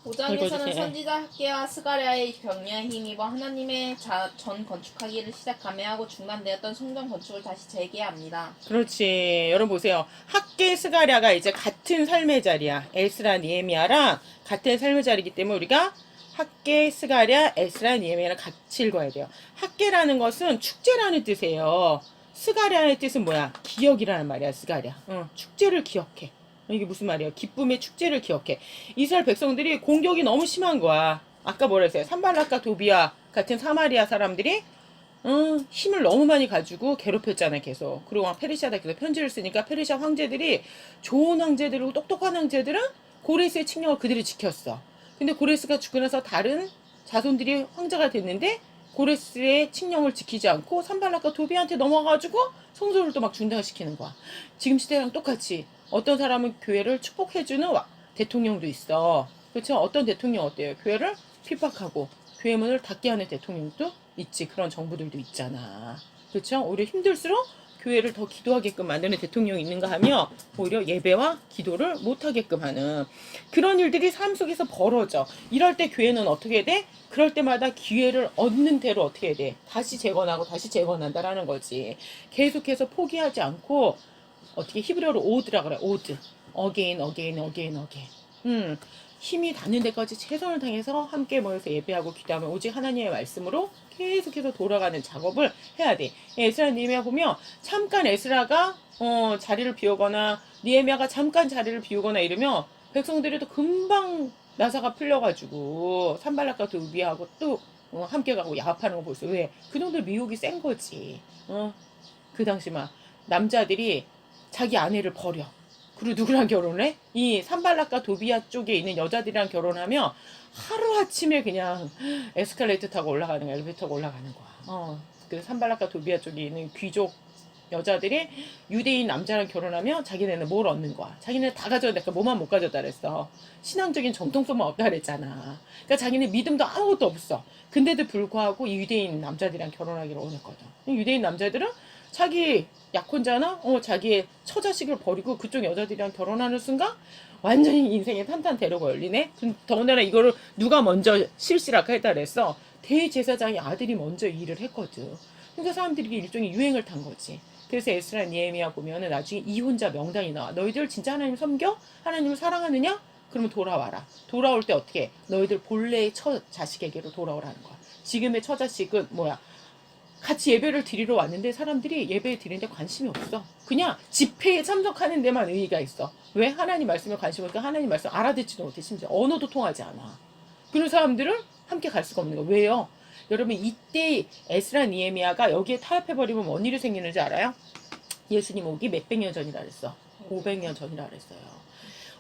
오장에서는 읽어주세요. 선지자 학계와 스가랴의 격려에 힘입어 하나님의 전 건축하기를 시작하며 중단되었던 성전 건축을 다시 재개합니다. 그렇지. 여러분 보세요. 학계 스가랴가 이제 같은 삶의 자리야. 에스라 니에미아랑 같은 삶의 자리이기 때문에 우리가 학계 스가랴 에스라 니에미아를 같이 읽어야 돼요. 학계라는 것은 축제라는 뜻이에요. 스가랴의 뜻은 뭐야? 기억이라는 말이야. 스가랴. 축제를 기억해. 이게 무슨 말이야? 기쁨의 축제를 기억해. 이스라엘 백성들이 공격이 너무 심한 거야. 아까 뭐라 했어요? 산발락과 도비아 같은 사마리아 사람들이 힘을 너무 많이 가지고 괴롭혔잖아, 계속. 그리고 막 페르시아다 계속 편지를 쓰니까 페르시아 황제들이 좋은 황제들이고 똑똑한 황제들은 고레스의 칙령을 그들이 지켰어. 근데 고레스가 죽고 나서 다른 자손들이 황제가 됐는데 고레스의 칙령을 지키지 않고 산발락과 도비한테 넘어가가지고 성소를 또 막 중단시키는 거야. 지금 시대랑 똑같이 어떤 사람은 교회를 축복해주는 대통령도 있어. 그렇죠? 어떤 대통령 어때요? 교회를 핍박하고 교회 문을 닫게 하는 대통령도 있지. 그런 정부들도 있잖아. 그렇죠? 오히려 힘들수록 교회를 더 기도하게끔 만드는 대통령이 있는가 하며 오히려 예배와 기도를 못하게끔 하는 그런 일들이 삶 속에서 벌어져. 이럴 때 교회는 어떻게 돼? 그럴 때마다 기회를 얻는 대로 어떻게 해야 돼? 다시 재건하고 다시 재건한다라는 거지. 계속해서 포기하지 않고 어떻게 히브리어로 오드라 그래. 오드. 어게인 어게인 어게인 어게인. 힘이 닿는 데까지 최선을 다해서 함께 모여서 예배하고 기도하면 오직 하나님의 말씀으로 계속해서 돌아가는 작업을 해야 돼. 에스라 니에미야 보면 잠깐 에스라가 자리를 비우거나 니에미야가 잠깐 자리를 비우거나 이러면 백성들이 또 금방 나사가 풀려가지고 산발락과 도비하고 또 함께 가고 야합하는 거 보세요. 왜? 그놈들 미혹이 센 거지. 그 당시 막 남자들이 자기 아내를 버려. 그리고 누구랑 결혼해? 이 산발락과 도비아 쪽에 있는 여자들이랑 결혼하면 하루아침에 그냥 에스컬레이터 타고 올라가는 거야. 엘리베이터 타고 올라가는 거야. 그래서 산발락과 도비아 쪽에 있는 귀족 여자들이 유대인 남자랑 결혼하면 자기네는 뭘 얻는 거야. 자기네 다 가져다 뭐만 못 가져다 그랬어. 신앙적인 정통성만 없다 그랬잖아. 그러니까 자기네 믿음도 아무것도 없어. 근데도 불구하고 이 유대인 남자들이랑 결혼하기를 원했거든. 유대인 남자들은 자기 약혼자나 자기의 처자식을 버리고 그쪽 여자들이랑 결혼하는 순간 완전히 인생의 탄탄대로가 열리네. 더군다나 이거를 누가 먼저 실시라고 했다 그랬어. 대제사장이 아들이 먼저 일을 했거든. 그러니까 사람들이 일종의 유행을 탄 거지. 그래서 에스라 니에미야 보면은 나중에 이혼자 명단이 나와. 너희들 진짜 하나님 섬겨? 하나님을 사랑하느냐? 그러면 돌아와라. 돌아올 때 어떻게 해? 너희들 본래의 처자식에게로 돌아오라는 거야. 지금의 처자식은 뭐야? 같이 예배를 드리러 왔는데 사람들이 예배 드리는데 관심이 없어. 그냥 집회에 참석하는 데만 의의가 있어. 왜? 하나님 말씀에 관심 없으니까 하나님 말씀 알아듣지도 못해. 심지어 언어도 통하지 않아. 그런 사람들은 함께 갈 수가 없는 거야. 왜요? 여러분 이때 에스라 니에미야가 여기에 타협해버리면 뭔 일이 생기는지 알아요? 예수님 오기 몇백 년 전이라 그랬어. 500년 전이라 그랬어요.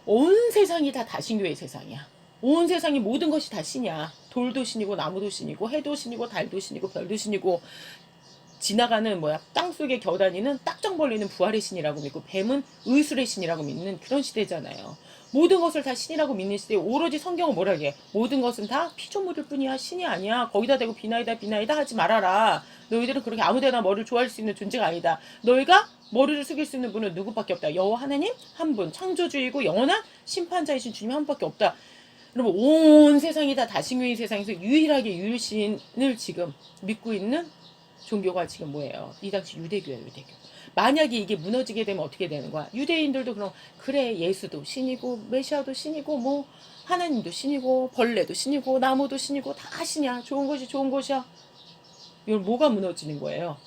온 세상이 다 다신교의 세상이야. 온 세상이 모든 것이 다 신이야. 돌도 신이고 나무도 신이고 해도 신이고 달도 신이고 별도 신이고 지나가는 땅속에 겨다니는 딱정벌리는 부활의 신이라고 믿고 뱀은 의술의 신이라고 믿는 그런 시대잖아요. 모든 것을 다 신이라고 믿는 시대에 오로지 성경은 뭐라 해? 모든 것은 다 피조물일 뿐이야. 신이 아니야. 거기다 대고 비나이다 비나이다 하지 말아라. 너희들은 그렇게 아무데나 머리를 좋아할 수 있는 존재가 아니다. 너희가 머리를 숙일 수 있는 분은 누구밖에 없다. 여호와 하나님 한 분, 창조주이고 영원한 심판자이신 주님 한 분밖에 없다. 여러분 온 세상이 다 다신교인 세상에서 유일하게 유일신을 지금 믿고 있는 종교가 지금 뭐예요? 이 당시 유대교예요. 유대교. 만약에 이게 무너지게 되면 어떻게 되는 거야? 유대인들도 그럼 그래 예수도 신이고 메시아도 신이고 뭐 하나님도 신이고 벌레도 신이고 나무도 신이고 다 신이야. 좋은 것이 좋은 것이야. 이건 뭐가 무너지는 거예요?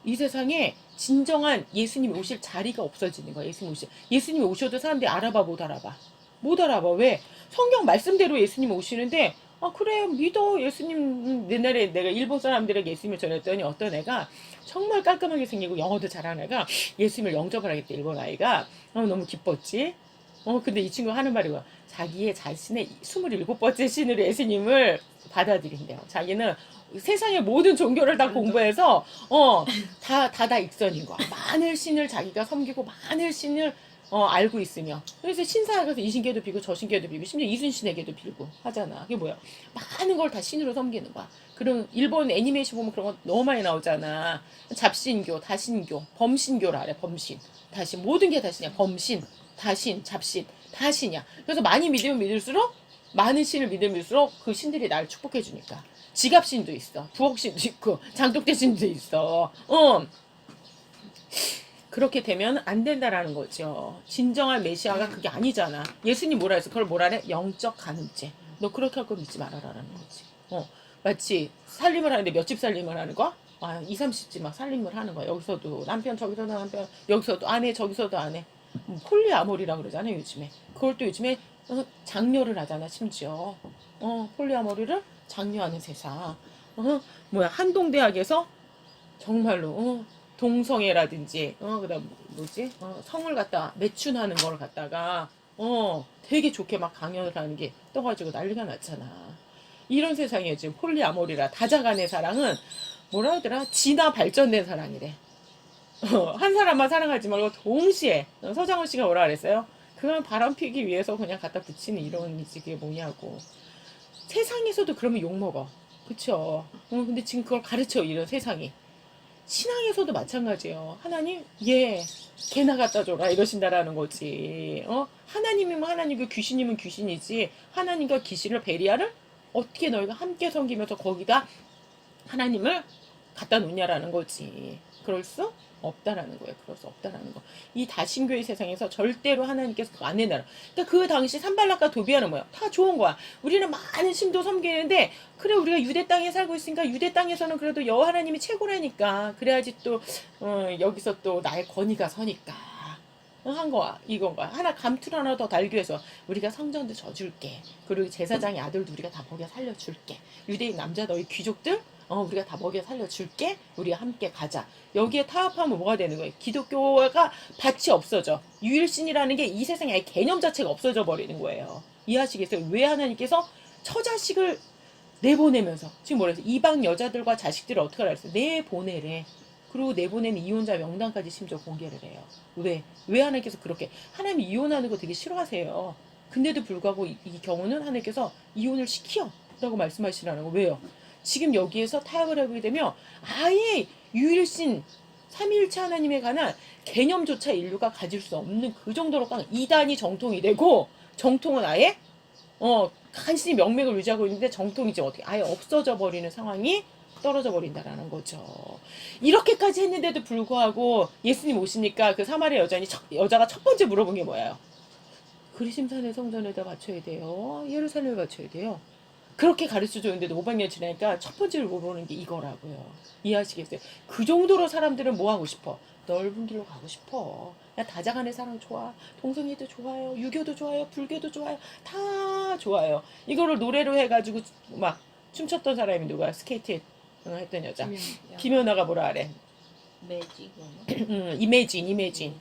이 세상에 진정한 예수님이 오실 자리가 없어지는 거야. 예수님이 오셔도 사람들이 알아봐 못 알아봐. 못 알아봐. 왜? 성경 말씀대로 예수님 오시는데 그래 믿어 예수님. 옛날에 내가 일본 사람들에게 예수님을 전했더니 어떤 애가 정말 깔끔하게 생기고 영어도 잘하는 애가 예수님을 영접을 하겠대. 일본 아이가. 너무 기뻤지. 근데 이 친구가 하는 말이 뭐야? 자기의 자신의 27번째 신으로 예수님을 받아들인대요. 자기는 세상의 모든 종교를 다 공부해서 다 익선인 거야. 많은 신을 자기가 섬기고 많은 신을 알고 있으며. 그래서 신사에 가서 이 신께도 빌고 저 신께도 빌고 심지어 이순신에게도 빌고 하잖아. 그게 뭐야? 많은 걸 다 신으로 섬기는 거야. 그럼 일본 애니메이션 보면 그런 거 너무 많이 나오잖아. 잡신교, 다신교, 범신교라 그래. 범신. 다신 모든 게 다신이야. 범신, 다신, 잡신 다 신이야. 그래서 많이 믿으면 믿을수록 많은 신을 믿을수록 그 신들이 나를 축복해 주니까. 지갑신도 있어. 부엌신도 있고 장독대신도 있어. 그렇게 되면 안 된다라는 거죠. 진정한 메시아가 그게 아니잖아. 예수님 뭐라 했어? 그걸 뭐라 해? 영적 간음죄. 너 그렇게 할 거 믿지 말아라라는 거지. 마치 살림을 하는데 몇 집 살림을 하는 거야? 2, 30집 막 살림을 하는 거야. 여기서도 남편, 저기서도 남편, 여기서도 아내, 저기서도 아내. 폴리아모리라 그러잖아요, 요즘에. 그걸 또 요즘에 장려를 하잖아, 심지어. 폴리아모리를 장려하는 세상. 한동대학에서 정말로 동성애라든지 그다음 뭐지? 성을 갖다 매춘하는 걸 갖다가 되게 좋게 막 강연을 하는 게 떠가지고 난리가 났잖아. 이런 세상이에요. 지금 폴리아모리라 다자간의 사랑은 뭐라 하더라? 진화 발전된 사랑이래. 한 사람만 사랑하지 말고 동시에 서장훈 씨가 뭐라 그랬어요? 그건 바람 피기 위해서 그냥 갖다 붙이는 이론이지 그게 뭐냐고. 세상에서도 그러면 욕먹어. 그쵸? 근데 지금 그걸 가르쳐 이런 세상이. 신앙에서도 마찬가지예요. 하나님, 개나 갖다 줘라 이러신다라는 거지. 하나님이면 하나님이고 귀신이면 귀신이지. 하나님과 귀신을 베리아를 어떻게 너희가 함께 섬기면서 거기다 하나님을 갖다 놓냐라는 거지. 그럴 수 없다라는 거예요. 그럴 수 없다라는 거. 이 다신교의 세상에서 절대로 하나님께서 안 된다라. 그러니까 그 당시 산발락과 도비아는 뭐야? 다 좋은 거야. 우리는 많은 신도 섬기는데 그래 우리가 유대 땅에 살고 있으니까 유대 땅에서는 그래도 여호와 하나님이 최고라니까. 그래야지 또 여기서 또 나의 권위가 서니까. 한 거야. 이건 거야. 하나 감투를 하나 더 달기 위해서 우리가 성전도 져줄게. 그리고 제사장의 아들도 우리가 다 먹여 살려줄게. 유대인 남자 너희 귀족들 우리가 다 먹여 살려줄게. 우리가 함께 가자. 여기에 타협하면 뭐가 되는 거예요? 기독교가 밭이 없어져. 유일신이라는 게 이 세상에 아예 개념 자체가 없어져 버리는 거예요. 이해하시겠어요? 왜 하나님께서 처자식을 내보내면서 지금 뭐라 했어? 이방 여자들과 자식들을 어떻게 하라 했어? 내보내래. 그리고 내보내는 이혼자 명단까지 심지어 공개를 해요. 왜 하나님께서 그렇게 하나님이 이혼하는 거 되게 싫어하세요. 근데도 불구하고 이 경우는 하나님께서 이혼을 시키라고 말씀하시라는 거. 왜요? 지금 여기에서 타협을 하게 되면 아예 유일신 삼위일체 하나님에 관한 개념조차 인류가 가질 수 없는 그 정도로 이단이 정통이 되고 정통은 아예 간신히 명맥을 유지하고 있는데 정통이 이제 어떻게 아예 없어져 버리는 상황이 떨어져 버린다라는 거죠. 이렇게까지 했는데도 불구하고 예수님 오시니까 그 사마리아 여자가 첫 번째 물어본 게 뭐예요? 그리심산의 성전에다 바쳐야 돼요. 예루살렘에 바쳐야 돼요. 그렇게 가르쳐줬는데도 500년 지나니까 첫 번째로 물어보는 게 이거라고요. 이해하시겠어요? 그 정도로 사람들은 뭐 하고 싶어? 넓은 길로 가고 싶어. 야, 다자간의 사랑 좋아. 동성애도 좋아요. 유교도 좋아요. 불교도 좋아요. 다 좋아요. 이거를 노래로 해가지고 막 춤췄던 사람이 누가? 스케이트 했던 여자. 김연아가 뭐라 하래?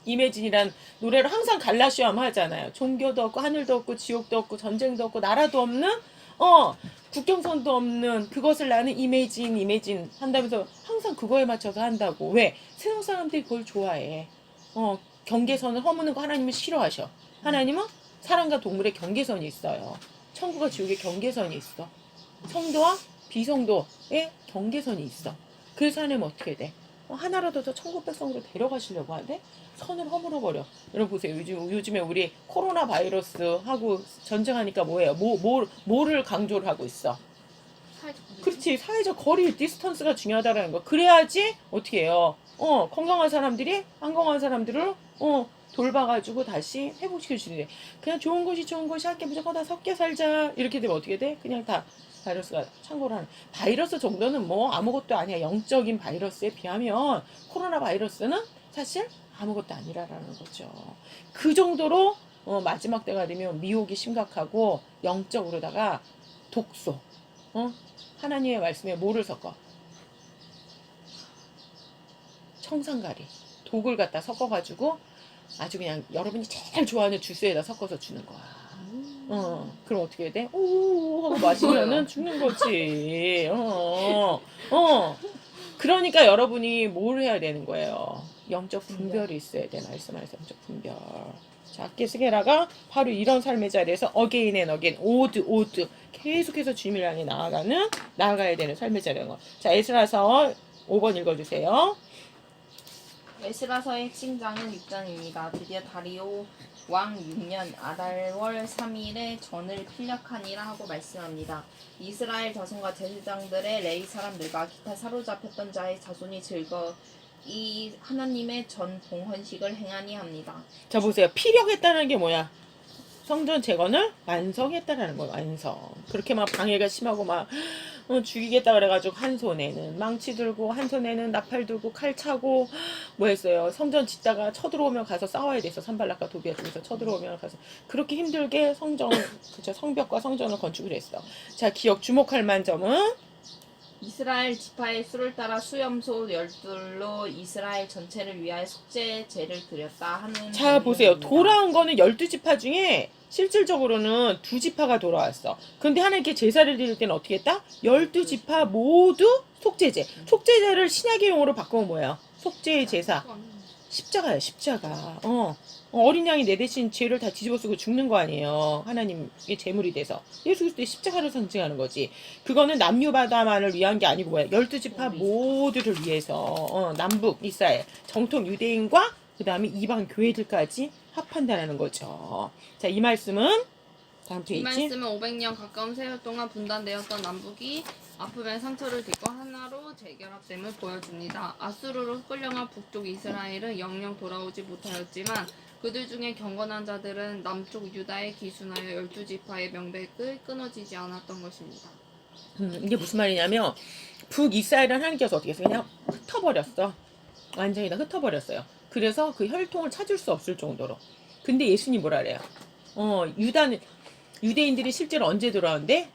이매진이란 노래를 항상 갈라시아만 하잖아요. 종교도 없고 하늘도 없고 지옥도 없고 전쟁도 없고 나라도 없는 국경선도 없는 그것을 나는 이매진 한다면서 항상 그거에 맞춰서 한다고. 왜? 세상 사람들이 그걸 좋아해. 경계선을 허무는 거 하나님은 싫어하셔. 하나님은 사람과 동물의 경계선이 있어요. 천국과 지옥의 경계선이 있어. 성도와 비성도의 경계선이 있어. 그래서 하나님은 어떻게 돼? 하나라도 더 천국 백성으로 데려가시려고 하는데 선을 허물어버려. 여러분 보세요. 요즘에 우리 코로나 바이러스하고 전쟁하니까 뭐예요? 뭐를 강조를 하고 있어? 그렇지. 사회적 거리 디스턴스가 중요하다라는 거. 그래야지 어떻게 해요? 건강한 사람들이 안 건강한 사람들을 돌봐가지고 다시 회복시켜주는데 그냥 좋은 것이 함께 무조건 다 섞여 살자 이렇게 되면 어떻게 돼? 그냥 다 바이러스가 창궐 하는. 바이러스 정도는 뭐 아무것도 아니야. 영적인 바이러스에 비하면 코로나 바이러스는 사실 아무것도 아니라라는 거죠. 그 정도로 마지막 때가 되면 미혹이 심각하고 영적으로다가 독소. 하나님의 말씀에 뭐를 섞어? 청산가리. 독을 갖다 섞어가지고 아주 그냥 여러분이 제일 좋아하는 주스에다 섞어서 주는 거야. 그럼 어떻게 돼? 오 하고 마시면은 죽는 거지. 그러니까 여러분이 뭘 해야 되는 거예요? 영적 분별이 있어야 돼. 말씀하세요. 영적 분별. 자, 아케스게라가 바로 이런 삶의 자리에서 어게인 앤 어게인, 오드 계속해서 주님을 향해 나아가야 되는 삶의 자리인 거. 자, 에스라서 5번 읽어주세요. 에스라서의 핵심장은 6장입니다. 드디어 다리오 왕 6년 아달월 3일에 전을 필력하니라 하고 말씀합니다. 이스라엘 자손과 제사장들의 레위 사람들과 기타 사로잡혔던 자의 자손이 즐거이 하나님의 전 봉헌식을 행하니 합니다. 자 보세요. 필력했다는 게 뭐야? 성전 재건을 완성했다라는 거야. 완성. 그렇게 막 방해가 심하고 막 죽이겠다 그래가지고 한 손에는 망치 들고 한 손에는 나팔 들고 칼 차고 뭐 했어요. 성전 짓다가 쳐들어오면 가서 싸워야 돼서 산발락과 도비아 중에서 쳐들어오면 가서 그렇게 힘들게 성전 그쵸 성벽과 성전을 건축을 했어. 자 기억 주목할 만점은 이스라엘 지파의 수를 따라 수염소 12로 이스라엘 전체를 위하여 속죄제를 드렸다 하는. 자 보세요. 내용입니다. 돌아온 거는 12지파 중에 실질적으로는 2지파가 돌아왔어. 근데 하나님께 제사를 드릴 때는 어떻게 했다? 12지파 모두 속죄제. 속죄제를 신약의 용어로 바꾸면 뭐예요? 속죄의 제사. 십자가야 십자가. 어린 양이 내 대신 죄를 다 뒤집어 쓰고 죽는 거 아니에요. 하나님의 제물이 돼서. 예수 그리스도의 십자가를 상징하는 거지. 그거는 남유바다만을 위한 게 아니고 뭐야? 12지파 모두를 위해서 남북 이스라엘 정통 유대인과 그 다음에 이방 교회들까지 합한다는 거죠. 자, 이 말씀은 다음 이 페이지. 말씀은 500년 가까운 세월 동안 분단되었던 남북이 아픔의 상처를 딛고 하나로 재결합됨을 보여줍니다. 아수르로 끌려간 북쪽 이스라엘은 영영 돌아오지 못하였지만 그들 중에 경건한 자들은 남쪽 유다에 기순하여 12지파의 명백을 끊어지지 않았던 것입니다. 이게 무슨 말이냐면 북이스라엘은 하나님께서 어떻게 했어요? 그냥 흩어버렸어. 완전히 다 흩어버렸어요. 그래서 그 혈통을 찾을 수 없을 정도로. 근데 예수님 뭐라 그래요? 유대인들이 실제로 언제 돌아온대?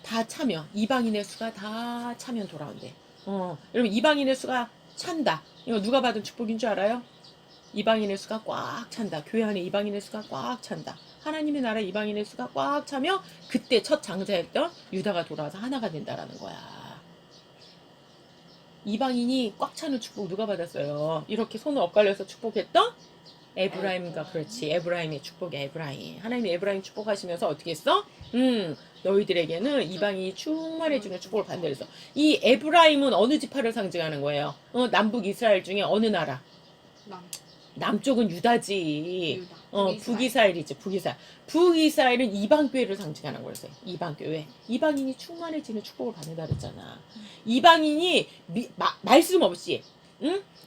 다 차면 이방인의 수가 다 차면 돌아온대. 여러분 이방인의 수가 찬다. 이거 누가 받은 축복인 줄 알아요? 이방인의 수가 꽉 찬다. 교회 안에 이방인의 수가 꽉 찬다. 하나님의 나라 이방인의 수가 꽉 차며 그때 첫 장자였던 유다가 돌아와서 하나가 된다라는 거야. 이방인이 꽉 차는 축복 누가 받았어요? 이렇게 손을 엇갈려서 축복했던 에브라임과 그렇지. 에브라임의 축복이야. 에브라임. 하나님이 에브라임 축복하시면서 어떻게 했어? 너희들에게는 이방인이 충만해주는 축복을 받는다 그래서 이 에브라임은 어느 지파를 상징하는 거예요? 남북 이스라엘 중에 어느 나라? 남쪽은 유다지. 유다. 북이스라엘이지. 북이스라엘은 이방교회를 상징하는 거였어요. 이방교회. 이방인이 충만해지는 축복을 받는다 그랬잖아. 이방인이 말씀 없이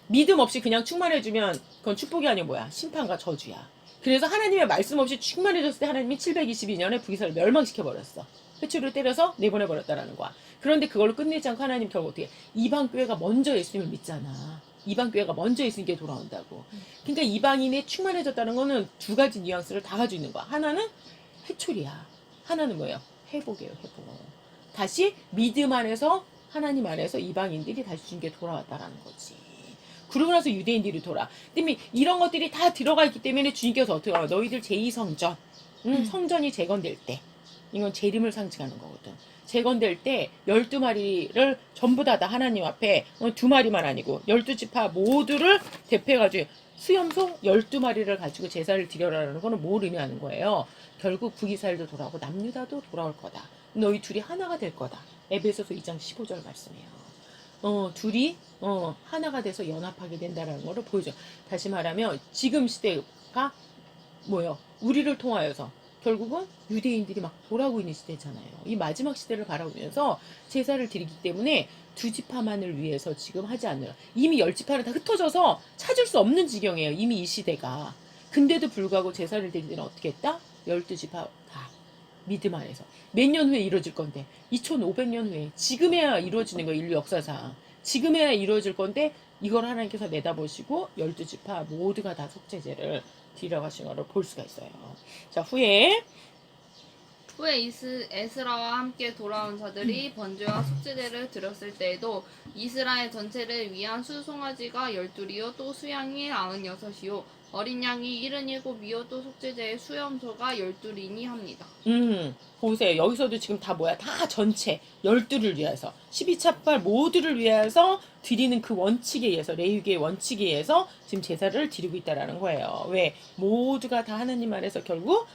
믿음 없이 그냥 충만해주면 그건 축복이 아니고 뭐야? 심판과 저주야. 그래서 하나님의 말씀 없이 충만해졌을 때 하나님이 722년에 북이스라엘을 멸망시켜버렸어. 회초리를 때려서 내보내버렸다라는 거야. 그런데 그걸로 끝내지 않고 하나님 결국 어떻게 이방교회가 먼저 예수님을 믿잖아. 이방교회가 먼저 예수님께 돌아온다고. 그러니까 이방인이 충만해졌다는 거는 두 가지 뉘앙스를 다 가지고 있는 거야. 하나는 회초리야. 하나는 뭐예요? 회복이에요. 회복. 다시 믿음 안에서 하나님 안에서 이방인들이 다시 주님께 돌아왔다라는 거지. 그러고 나서 유대인들이 돌아. 때문에 이런 것들이 다 들어가 있기 때문에 주님께서 어떻게 하면 너희들 제2성전 성전이 재건될 때 이건 재림을 상징하는 거거든. 재건될 때 12마리를 전부 다 하나님 앞에 2마리만 아니고 12지파 모두를 대표해가지고 수염소 12마리를 가지고 제사를 드려라라는 거는 뭘 의미하는 거예요? 결국 북이스라엘도 돌아오고 남유다도 돌아올 거다. 너희 둘이 하나가 될 거다. 에베소서 2장 15절 말씀이에요. 둘이 하나가 돼서 연합하게 된다는 거를 보여줘. 다시 말하면 지금 시대가 뭐예요? 우리를 통하여서 결국은 유대인들이 막 돌아오고 있는 시대잖아요. 이 마지막 시대를 바라보면서 제사를 드리기 때문에 두 지파만을 위해서 지금 하지 않느라 이미 10지파는 다 흩어져서 찾을 수 없는 지경이에요. 이미 이 시대가. 근데도 불구하고 제사를 드릴 때는 어떻게 했다? 12지파 다 믿음 안에서. 몇 년 후에 이루어질 건데 2500년 후에 지금에야 이루어지는 거예요. 인류 역사상. 지금에야 이루어질 건데 이걸 하나님께서 내다보시고 12지파 모두가 다 속죄제를 드려가신 것을 볼 수가 있어요. 자, 후에 에스라와 함께 돌아온 자들이 번제와 속죄제를 드렸을 때에도 이스라엘 전체를 위한 수송아지가 12이요 또 수양이 96이요 어린 양이 77이요 또 속죄제의 수염소가 12이니 합니다. 보세요. 여기서도 지금 다 뭐야? 다 전체 12를 위해서 12차팔 모두를 위해서 드리는 그 원칙에 의해서 레위기의 원칙에 의해서 지금 제사를 드리고 있다라는 거예요. 왜? 모두가 다 하나님 안에서 결국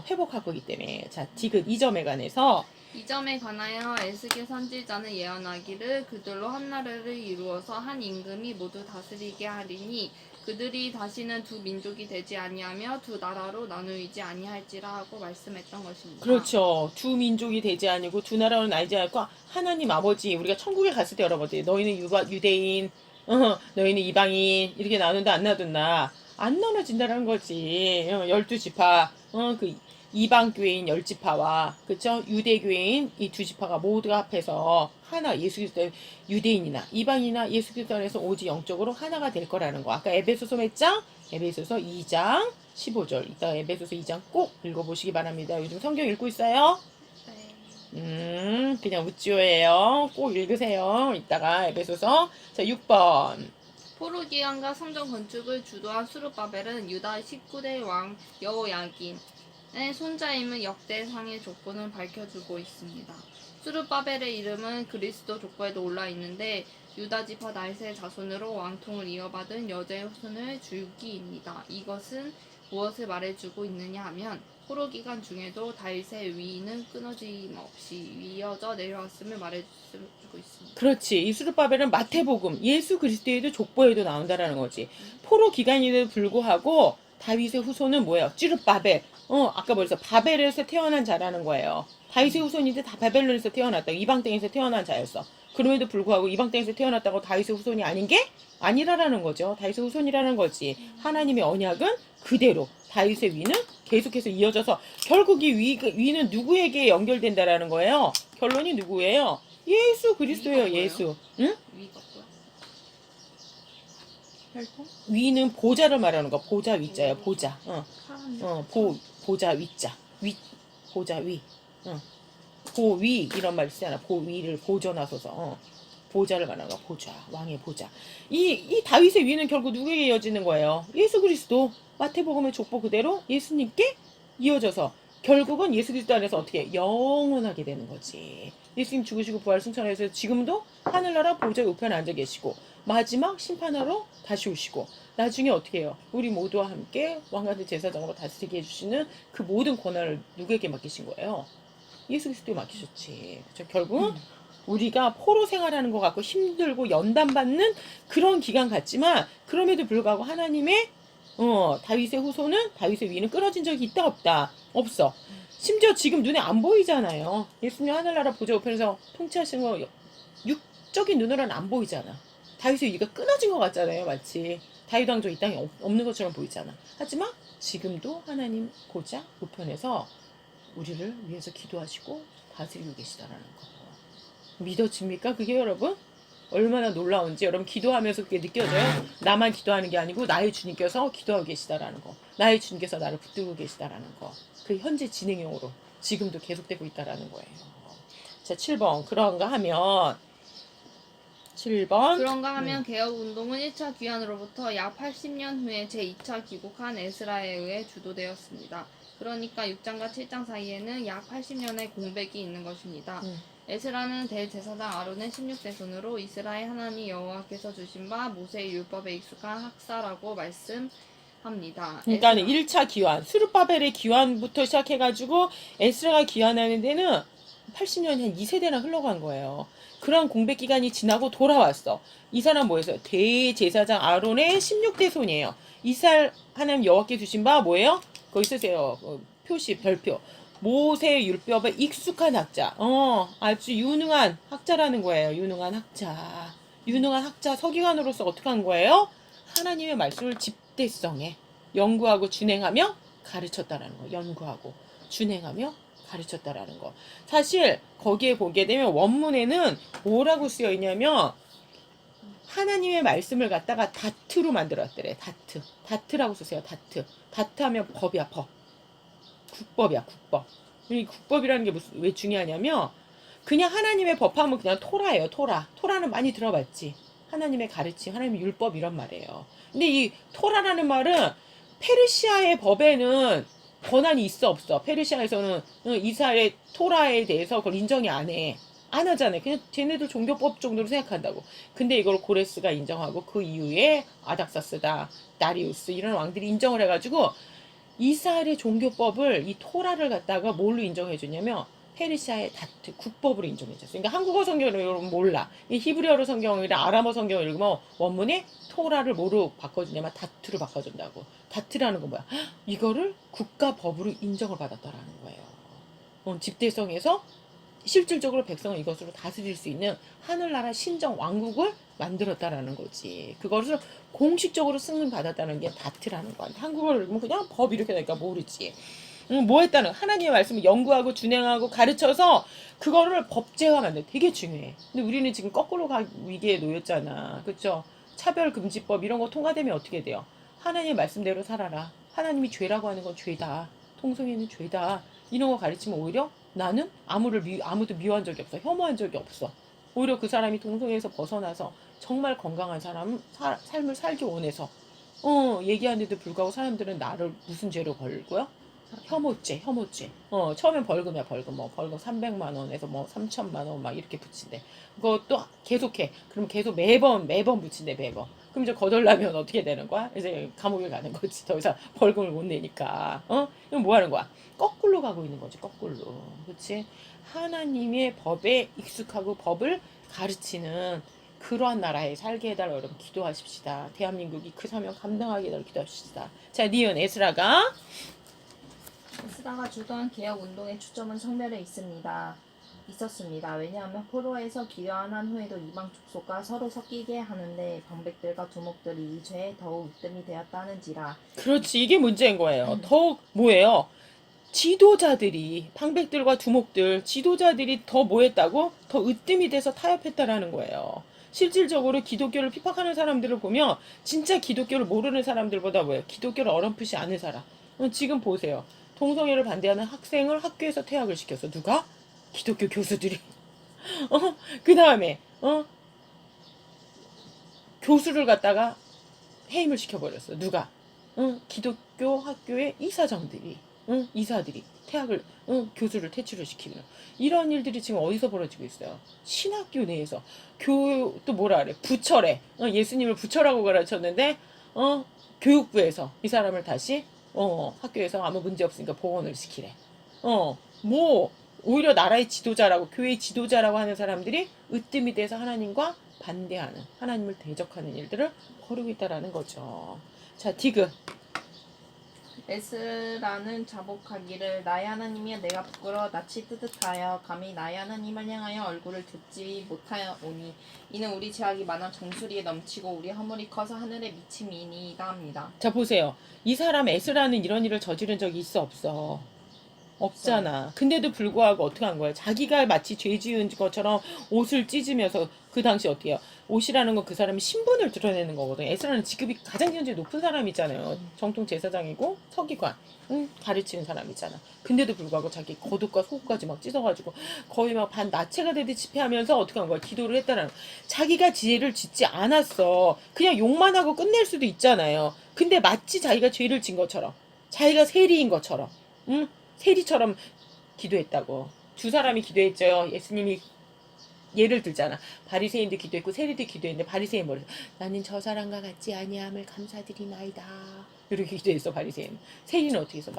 회복할 거기 때문에. 자, 디귿 2점에 관해서 이 점에 관하여 에스겔 선지자는 예언하기를 그들로 한 나라를 이루어서 한 임금이 모두 다스리게 하리니 그들이 다시는 두 민족이 되지 아니하며 두 나라로 나누이지 아니할지라 하고 말씀했던 것입니다. 그렇죠. 두 민족이 되지 아니고 두 나라로 나뉘지 않고 하나님 아버지 우리가 천국에 갔을 때 여러분들 너희는 유대인 너희는 이방인 이렇게 나눈다 안 나눈다 안 나눠진다는 거지. 12지파 그 이방 교회인 10지파와 그쵸 유대 교회인 이 두 지파가 모두가 합해서 하나 예수 그리스도 유대인이나 이방이나 예수 그리스도 안에서 오직 영적으로 하나가 될 거라는 거. 아까 에베소서 몇 장? 에베소서 2장 15절. 이따 에베소서 2장 꼭 읽어보시기 바랍니다. 요즘 성경 읽고 있어요? 그냥 우찌오예요. 꼭 읽으세요. 이따가 에베소서. 자, 6번. 포로 기간과 성전 건축을 주도한 수르바벨은 유다 19대 왕 여호야긴의 손자임은 역대상의 조건을 밝혀주고 있습니다. 수르바벨의 이름은 그리스도 족보에도 올라 있는데 유다 지파 다윗의 자손으로 왕통을 이어받은 여자의 후손의 줄기입니다. 이것은 무엇을 말해주고 있느냐 하면 포로 기간 중에도 다윗의 위인은 끊어짐 없이 이어져 내려왔음을 말해주고 있습니다. 그렇지. 이 수르바벨은 마태복음, 예수 그리스도에도 족보에도 나온다라는 거지. 포로 기간에도 불구하고 다윗의 후손은 뭐예요? 찌르바벨. 아까 뭐랬어? 바벨에서 태어난 자라는 거예요. 다윗의 후손인데 다 바벨론에서 태어났다. 이방 땅에서 태어난 자였어. 그럼에도 불구하고 이방 땅에서 태어났다고 다윗의 후손이 아닌 게 아니라라는 거죠. 다윗의 후손이라는 거지. 하나님의 언약은 그대로 다윗의 위는 계속해서 이어져서 결국 이 위는 누구에게 연결된다라는 거예요. 결론이 누구예요? 예수 그리스도예요. 예수. 응? 위가 뭐야? 위는 보좌를 말하는 거. 보좌 위자예요. 보좌. 사람 보좌 위자. 보좌 위. 보위 이런 말 쓰잖아. 보위를 보존하소서. 보좌를 말하는 거. 보좌. 왕의 보좌. 이 다윗의 위는 결국 누구에게 이어지는 거예요? 예수 그리스도. 마태복음의 족보 그대로 예수님께 이어져서 결국은 예수 그리스도 안에서 어떻게 영원하게 되는 거지. 예수님 죽으시고 부활 승천하셔서 지금도 하늘나라 보좌 우편에 앉아 계시고 마지막 심판하러 다시 오시고 나중에 어떻게 해요? 우리 모두와 함께 왕같은 제사장으로 다스리게 해주시는 그 모든 권한을 누구에게 맡기신 거예요? 예수 그리스도에 맡기셨지. 그렇죠? 결국은 우리가 포로 생활하는 것 같고 힘들고 연단받는 그런 기간 같지만 그럼에도 불구하고 하나님의 다윗의 후손은 다윗의 위는 끊어진 적이 있다 없다? 없어. 심지어 지금 눈에 안 보이잖아요. 예수님 하늘나라 보좌 우편에서 통치하시는 거 육적인 눈으로는 안 보이잖아. 다윗의 위가 끊어진 것 같잖아요. 마치 다윗 왕조 이 땅에 없는 것처럼 보이잖아. 하지만 지금도 하나님 보좌 우편에서 우리를 위해서 기도하시고 다스리고 계시다라는 거. 믿어집니까? 그게 여러분? 얼마나 놀라운지 여러분 기도하면서 그게 느껴져요. 나만 기도하는 게 아니고 나의 주님께서 기도하고 계시다라는 거. 나의 주님께서 나를 붙들고 계시다라는 거. 그 현재 진행형으로 지금도 계속되고 있다라는 거예요. 자, 7번. 그런가 하면 7번. 그런가 하면 개혁운동은 1차 귀환으로부터 약 80년 후에 제2차 귀국한 에스라에 의해 주도되었습니다. 그러니까 6장과 7장 사이에는 약 80년의 공백이 있는 것입니다. 에스라는 대제사장 아론의 16세손으로 이스라엘 하나님 여호와께서 주신 바 모세의 율법에 익숙한 학사라고 말씀합니다. 그러니까 1차 귀환, 스룹바벨의 귀환부터 시작해가지고 에스라가 귀환하는 데는 80년이 한 2세대나 흘러간 거예요. 그런 공백 기간이 지나고 돌아왔어. 이 사람 뭐였어요? 대제사장 아론의 16대 손이에요. 이스라엘 하나님 여호와께 주신 바 뭐예요? 거기 쓰세요. 표시, 별표. 모세의 율법에 익숙한 학자. 아주 유능한 학자라는 거예요. 유능한 학자. 유능한 학자 서기관으로서 어떻게 한 거예요? 하나님의 말씀을 집대성에 연구하고 준행하며 가르쳤다라는 거. 연구하고 준행하며 가르쳤다라는 거. 사실 거기에 보게 되면 원문에는 뭐라고 쓰여 있냐면 하나님의 말씀을 갖다가 다트로 만들었더래. 다트라고 쓰세요. 다트 하면 법이야. 법. 국법이야. 국법. 이 국법이라는 게 왜 중요하냐면 그냥 하나님의 법하면 그냥 토라예요. 토라는 많이 들어봤지. 하나님의 가르침, 하나님의 율법 이런 말이에요. 근데 이 토라라는 말은 페르시아의 법에는 권한이 있어 없어? 페르시아에서는 이스라엘의 토라에 대해서 그걸 인정이 안 하잖아요. 그냥 쟤네들 종교법 정도로 생각한다고. 근데 이걸 고레스가 인정하고 그 이후에 아닥사스다, 다리우스 이런 왕들이 인정을 해가지고 이스라엘의 종교법을 이 토라를 갖다가 뭘로 인정해 주냐면 페르시아의 다트 국법으로 인정해졌어요. 그러니까 한국어 성경을 읽으면 몰라. 이 히브리어로 성경이랑 아람어 성경을 읽으면 원문이 토라를 뭐로 바꿔주냐면 다투로 바꿔준다고. 다투라는 건 뭐야? 이거를 국가법으로 인정을 받았다라는 거예요. 집대성에서 실질적으로 백성을 이것으로 다스릴 수 있는 하늘나라 신정 왕국을 만들었다라는 거지. 그것을 공식적으로 승인받았다는 게 다트라는 거야. 한국어를 읽으면 그냥 법 이렇게 되니까 모르지. 뭐 했다는 하나님의 말씀을 연구하고 준행하고 가르쳐서 그거를 법제화 만들 되게 중요해. 근데 우리는 지금 거꾸로 가 위기에 놓였잖아. 그렇죠? 차별금지법 이런 거 통과되면 어떻게 돼요? 하나님의 말씀대로 살아라. 하나님이 죄라고 하는 건 죄다. 통성에는 죄다. 이런 거 가르치면 오히려 나는 아무도 미워한 적이 없어. 혐오한 적이 없어. 오히려 그 사람이 동성애에서 벗어나서 정말 건강한 삶을 살기 원해서 얘기하는데도 불구하고 사람들은 나를 무슨 죄로 걸고요? 혐오죄. 처음엔 벌금이야, 벌금. 벌금 300만 원에서 3천만 원 막 이렇게 붙인대. 그것도 계속해. 그럼 계속 매번 붙인대, 매번. 그럼 이제 거덜나면 어떻게 되는 거야? 이제 감옥에 가는 거지. 더 이상 벌금을 못 내니까. 이건 뭐 하는 거야? 거꾸로 가고 있는 거지, 거꾸로. 그치? 하나님의 법에 익숙하고 법을 가르치는 그러한 나라에 살게 해달라고 여러분 기도하십시다. 대한민국이 그 사명 감당하게 해달라고 기도하십시다. 자, 니은 에스라가 에스라가 주도한 개혁 운동의 초점은 성별에 있었습니다. 왜냐하면 포로에서 귀환한 후에도 이방 족속과 서로 섞이게 하는데 방백들과 두목들이 이 죄에 더욱 으뜸이 되었다는지라. 그렇지, 이게 문제인 거예요. 더욱 뭐예요? 지도자들이 방백들과 두목들 지도자들이 더 뭐했다고? 더 으뜸이 돼서 타협했다라는 거예요. 실질적으로 기독교를 핍박하는 사람들을 보면 진짜 기독교를 모르는 사람들보다 뭐예요? 기독교를 어렴풋이 아는 사람. 지금 보세요. 동성애를 반대하는 학생을 학교에서 퇴학을 시켰어. 누가? 기독교 교수들이. 그 다음에 교수를 갖다가 해임을 시켜버렸어. 누가? 기독교 학교의 이사장들이. 이사들이 퇴학을 교수를 퇴출을 시키는 이런 일들이 지금 어디서 벌어지고 있어요? 신학교 내에서 또 뭐라 그래? 부처래. 예수님을 부처라고 가르쳤는데 교육부에서 이 사람을 다시 학교에서 아무 문제 없으니까 복원을 시키래. 뭐 오히려 나라의 지도자라고 교회의 지도자라고 하는 사람들이 으뜸이 돼서 하나님과 반대하는 하나님을 대적하는 일들을 벌이고 있다라는 거죠. 자, 디귿. 에스라는 자복하기를 나의 하나님이여 내가 부끄러워 낯이 뜨뜻하여 감히 나의 하나님을 향하여 얼굴을 듣지 못하오니 이는 우리 죄악이 많아 정수리에 넘치고 우리 허물이 커서 하늘에 미침이니이다 합니다. 자, 보세요. 이 사람 에스라는 이런 일을 저지른 적이 있어 없어? 없잖아. 근데도 불구하고 어떻게 한 거야? 자기가 마치 죄 지은 것처럼 옷을 찢으면서 그 당시 어떻게 해요? 옷이라는 건 그 사람의 신분을 드러내는 거거든. 에스라는 직급이 가장 현재 높은 사람이잖아요. 정통 제사장이고 서기관, 가르치는 사람이잖아. 근데도 불구하고 자기 겉옷과 속옷까지 막 찢어가지고 거의 막 반나체가 되듯 집회하면서 어떻게 한 거야? 기도를 했다는 자기가 지혜를 짓지 않았어. 그냥 욕만 하고 끝낼 수도 있잖아요. 근데 마치 자기가 죄를 진 것처럼, 자기가 세리인 것처럼, 세리처럼 기도했다고. 두 사람이 기도했죠. 예수님이 예를 들잖아. 바리새인도 기도했고 세리도 기도했는데 바리새인 뭐래? 나는 저 사람과 같지 아니함을 감사드리나이다. 이렇게 기도했어. 바리새인. 세리는 어떻게 했어?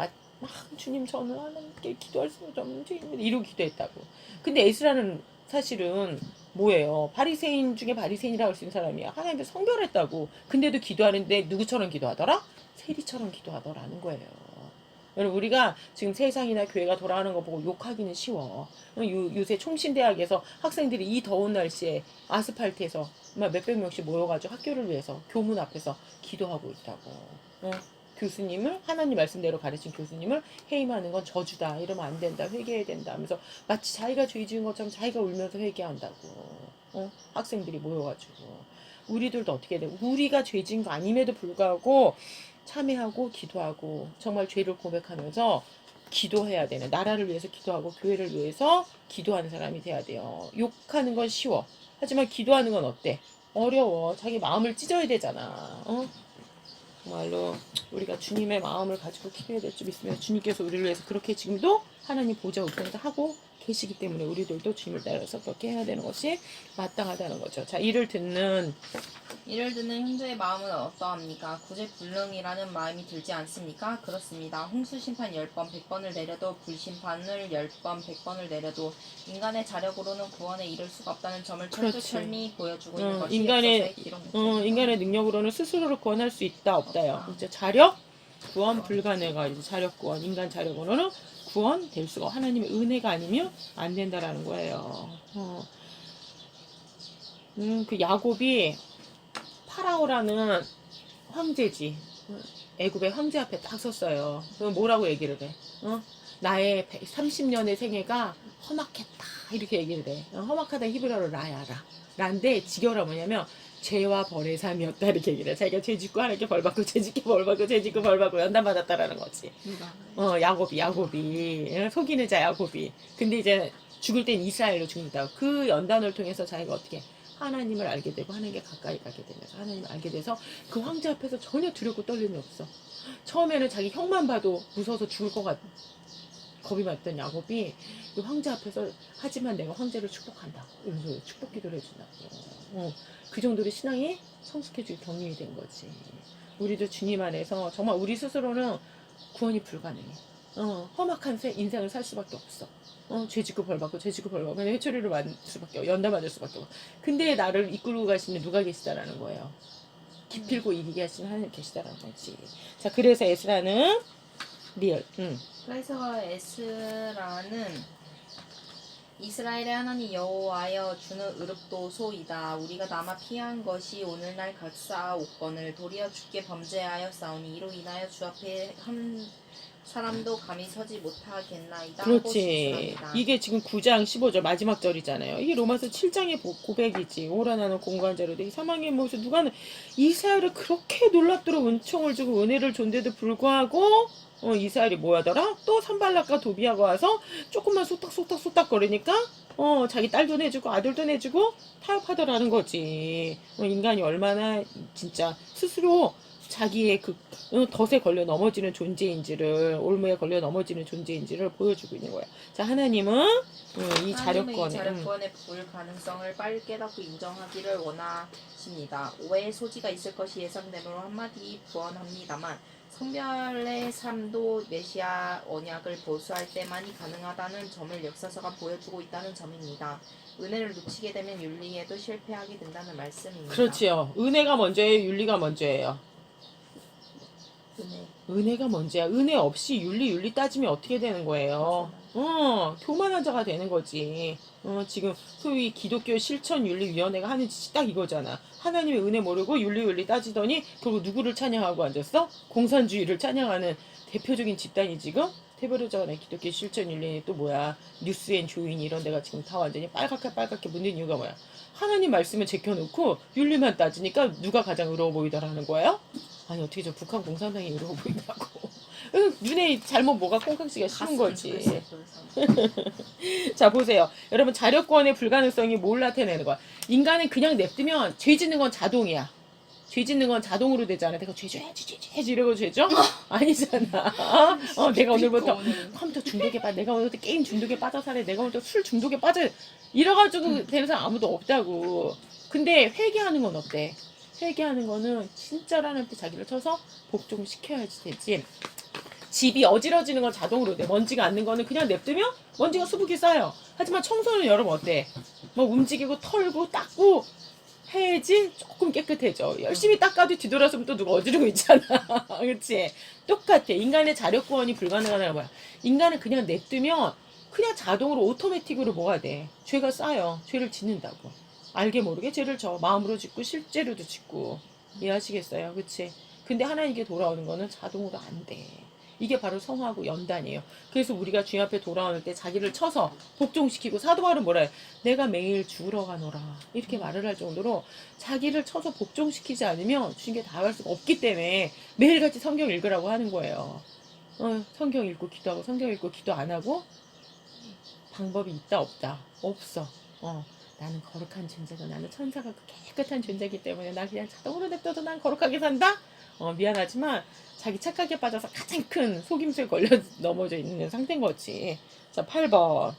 주님 저는 하나님께 기도할 수 없는 죄인입니다. 이러고 기도했다고. 근데 에스라는 사실은 뭐예요? 바리새인 중에 바리새인이라고 할 수 있는 사람이야. 하나님께 성별했다고. 근데도 기도하는데 누구처럼 기도하더라? 세리처럼 기도하더라는 거예요. 여러분 우리가 지금 세상이나 교회가 돌아가는 거 보고 욕하기는 쉬워. 요새 총신대학에서 학생들이 이 더운 날씨에 아스팔트에서 몇백 명씩 모여가지고 학교를 위해서 교문 앞에서 기도하고 있다고. 교수님을 하나님 말씀대로 가르친 교수님을 해임하는 건 저주다. 이러면 안 된다. 회개해야 된다. 하면서 마치 자기가 죄 지은 것처럼 자기가 울면서 회개한다고. 학생들이 모여가지고. 우리들도 어떻게 돼? 우리가 죄 지은 거 아님에도 불구하고 참회하고 기도하고 정말 죄를 고백하면서 기도해야 되는 나라를 위해서 기도하고 교회를 위해서 기도하는 사람이 돼야 돼요. 욕하는 건 쉬워. 하지만 기도하는 건 어때? 어려워. 자기 마음을 찢어야 되잖아. 정말로 우리가 주님의 마음을 가지고 기도해야 될 줄 믿으면 주님께서 우리를 위해서 그렇게 지금도 하나님 보좌 우편에서 하고 계시기 때문에 우리들도 주님을 따라서 그렇게 해야 되는 것이 마땅하다는 거죠. 자, 이를 듣는 형제의 마음은 어떠합니까? 구제불능이라는 마음이 들지 않습니까? 그렇습니다. 홍수 심판 10번 100번을 내려도 불심판을 10번 100번을 내려도 인간의 자력으로는 구원에 이를 수가 없다는 점을 그렇지. 철두철미 보여주고 있는 것이 인간의 역사서의 기록. 인간의 능력으로는 스스로를 구원할 수 있다 없다요. 이제 자력 구원 불가능가 이제 자력 구원 인간 자력으로는 구원될 수가 하나님의 은혜가 아니면 안 된다라는 거예요. 그 야곱이 파라오라는 황제지. 애굽의 황제 앞에 딱 섰어요. 그럼 뭐라고 얘기를 해? 나의 130년의 생애가 험악했다. 이렇게 얘기를 해. 험악하다 히브리어로 라야라. 라인데 직역은 뭐냐면 죄와 벌의 삶이었다. 이렇게 얘기를 해. 자기가 죄 짓고 하나님께 벌 받고 죄 짓고 벌 받고 죄 짓고 벌 받고 연단 받았다라는 거지. 야곱이 속이는 자 야곱이. 근데 이제 죽을 땐 이스라엘로 죽는다. 그 연단을 통해서 자기가 어떻게 하나님을 알게 되고 하나님께 가까이 가게 되면서 하나님을 알게 돼서 그 황제 앞에서 전혀 두렵고 떨림이 없어. 처음에는 자기 형만 봐도 무서워서 죽을 것 같 겁이 많던 야곱이 그 황제 앞에서 하지만 내가 황제를 축복한다. 이러면서 축복 기도를 해준다고. 그 정도로 신앙이 성숙해지고 격림이 된 거지. 우리도 주님 안에서 정말 우리 스스로는 구원이 불가능해. 험악한 인생을 살 수밖에 없어. 죄 짓고 벌 받고 죄 짓고 벌 받고 그냥 회초리를 맞을 수밖에 없고 연다 맞을 수밖에 없고. 근데 나를 이끌고 가시는 누가 계시다라는 거예요. 기필고 이기게 하시는 하나님 계시다라는 거지. 자, 그래서 에스라는 리얼. 그래서 에스라는 이스라엘의 하나님 여호와여 주는 의롭도소이다. 우리가 남아 피한 것이 오늘날 각 쌓아 5건을 도리어 주께 범죄하여 싸우니 이로 인하여 주 앞에 한 사람도 감히 서지 못하겠나이다. 그렇지. 이게 지금 9장 15절 마지막 절이잖아요. 이게 로마서 7장의 고백이지. 오라나는 공관자로 돼. 사망의 모습 누가 이스라엘을 그렇게 놀랍도록 은총을 주고 은혜를 줬는데도 불구하고 이스라엘이 뭐하더라? 또 산발락과 도비아가 와서 조금만 쏟닥 거리니까 자기 딸도 내주고 아들도 내주고 타협하더라는 거지. 인간이 얼마나 진짜 스스로 자기의 그 덫에 걸려 넘어지는 존재인지를 올무에 걸려 넘어지는 존재인지를 보여주고 있는 거야. 자, 하나님은 이 자력권의 불가능성을 빨리 깨닫고 인정하기를 원하십니다. 오해의 소지가 있을 것이 예상되므로 한마디 구원합니다만 성별의 삶도 메시아 언약을 보수할 때만이 가능하다는 점을 역사서가 보여주고 있다는 점입니다. 은혜를 놓치게 되면 윤리에도 실패하게 된다는 말씀입니다. 그렇지요. 은혜가 먼저예요, 윤리가 먼저예요. 은혜가 먼저야. 은혜 없이 윤리 따지면 어떻게 되는 거예요? 교만한 자가 되는 거지. 지금 소위 기독교 실천윤리위원회가 하는 짓이 딱 이거잖아. 하나님의 은혜 모르고 윤리 따지더니 결국 누구를 찬양하고 앉았어? 공산주의를 찬양하는 대표적인 집단이 지금 태별호자가 기독교 실천윤리위 또 뭐야? 뉴스앤 조인 이런 데가 지금 다 완전히 빨갛게 묻는 이유가 뭐야? 하나님 말씀을 제껴놓고 윤리만 따지니까 누가 가장 의로워 보이더라는 거예요? 아니 어떻게 저 북한 공산당이 이러고 보인다고. 눈에 잘못 뭐가 콩깍지가 심은 거지. 자, 보세요. 여러분, 자력권의 불가능성이 뭘 나타내는 거야? 인간은 그냥 냅두면 죄 짓는 건 자동이야. 죄 짓는 건 자동으로 되잖아. 내가 죄 이러고 죄죠? 아니잖아. 내가 오늘부터 컴퓨터 중독에 빠져. 내가 오늘부터 게임 중독에 빠져 살래. 내가 오늘부터 술 중독에 빠져. 이래가지고 되는 사람 아무도 없다고. 근데 회개하는 건 어때? 회개하는 거는 진짜로 하나님한테 자기를 쳐서 복종시켜야지 되지. 집이 어지러지는 건 자동으로 돼. 먼지가 앉는 거는 그냥 냅두면 먼지가 수북이 쌓여. 하지만 청소는 여러분 어때? 뭐 움직이고 털고 닦고 해야지 조금 깨끗해져. 열심히 닦아도 뒤돌아서면 또 누가 어지르고 있잖아. 그치? 똑같아. 인간의 자력구원이 불가능하다는 거야. 인간은 그냥 냅두면 그냥 자동으로 오토매틱으로 뭐가 돼? 죄가 쌓여. 죄를 짓는다고. 알게 모르게 죄를 져. 마음으로 짓고 실제로도 짓고. 이해하시겠어요? 그치? 근데 하나님께 돌아오는 거는 자동으로 안 돼. 이게 바로 성화하고 연단이에요. 그래서 우리가 주님 앞에 돌아오는 때 자기를 쳐서 복종시키고 사도 바울은 뭐라 해? 내가 매일 죽으러 가노라. 이렇게 말을 할 정도로 자기를 쳐서 복종시키지 않으면 주님께 다가갈 수가 없기 때문에 매일같이 성경 읽으라고 하는 거예요. 성경 읽고 기도하고 성경 읽고 기도 안 하고 방법이 있다 없다? 없어. 나는 거룩한 존재고 나는 천사가 깨끗한 존재이기 때문에 나 그냥 자동으로 냅둬도 난 거룩하게 산다? 미안하지만 자기 착각에 빠져서 가장 큰 속임수에 걸려 넘어져 있는 상태인 거지. 자, 8번.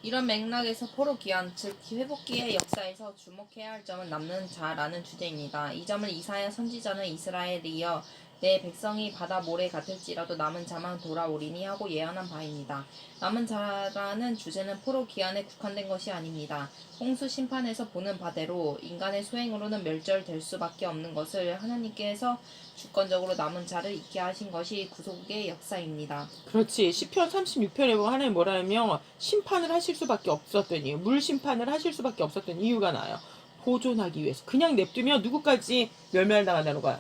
이런 맥락에서 포로 귀환, 즉 회복기의 역사에서 주목해야 할 점은 남는 자라는 주제입니다. 이 점을 이사야 선지자는 이스라엘이여 내 백성이 바다 모래 같을지라도 남은 자만 돌아오리니 하고 예언한 바입니다. 남은 자라는 주제는 포로 귀환에 국한된 것이 아닙니다. 홍수 심판에서 보는 바대로 인간의 소행으로는 멸절될 수밖에 없는 것을 하나님께서 주권적으로 남은 자를 있게 하신 것이 구속의 역사입니다. 그렇지. 시편 36편에 보면 하나님 뭐라 하면 심판을 하실 수밖에 없었던 이유, 물 심판을 하실 수밖에 없었던 이유가 나요. 보존하기 위해서. 그냥 냅두면 누구까지 멸멸당한다는 거야.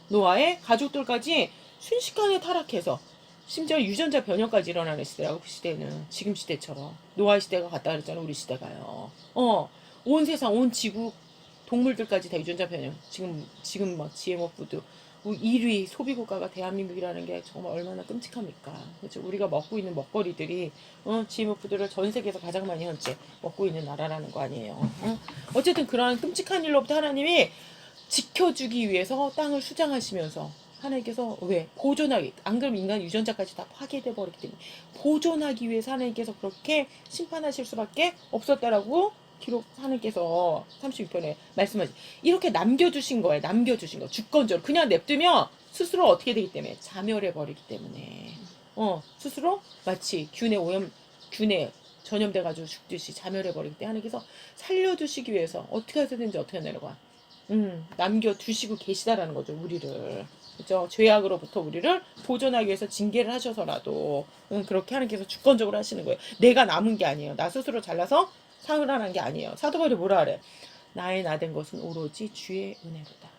노아의 가족들까지 순식간에 타락해서 심지어 유전자 변형까지 일어나는 시대라고. 그 시대는 지금 시대처럼 노아 시대가 갔다 그랬잖아. 우리 시대가요. 온 세상 온 지구 동물들까지 다 유전자 변형. 지금 막 GMO 푸드 1위 소비국가가 대한민국이라는 게 정말 얼마나 끔찍합니까? 그렇죠? 우리가 먹고 있는 먹거리들이 GMO 푸드를 전 세계에서 가장 많이 현재 먹고 있는 나라라는 거 아니에요. 어쨌든 그러한 끔찍한 일로부터 하나님이 지켜주기 위해서 땅을 수장하시면서 하나님께서 왜? 보존하기. 안 그러면 인간 유전자까지 다 파괴돼 버리기 때문에 보존하기 위해서 하나님께서 그렇게 심판하실 수밖에 없었다라고 기록 하나님께서 36편에 말씀하시. 이렇게 남겨주신 거예요. 남겨주신 거. 주권적으로. 그냥 냅두면 스스로 어떻게 되기 때문에 자멸해 버리기 때문에 스스로 마치 균에 전염돼 가지고 죽듯이 자멸해 버리기 때문에 하나님께서 살려주시기 위해서 어떻게 하든지 어떻게 하는 거야. 남겨두시고 계시다라는 거죠. 우리를. 그죠? 죄악으로부터 우리를 보존하기 위해서 징계를 하셔서라도 그렇게 하나님께서 주권적으로 하시는 거예요. 내가 남은 게 아니에요. 나 스스로 잘나서 상을 하는 게 아니에요. 사도 바울이 뭐라 그래? 나의 나된 것은 오로지 주의 은혜로다.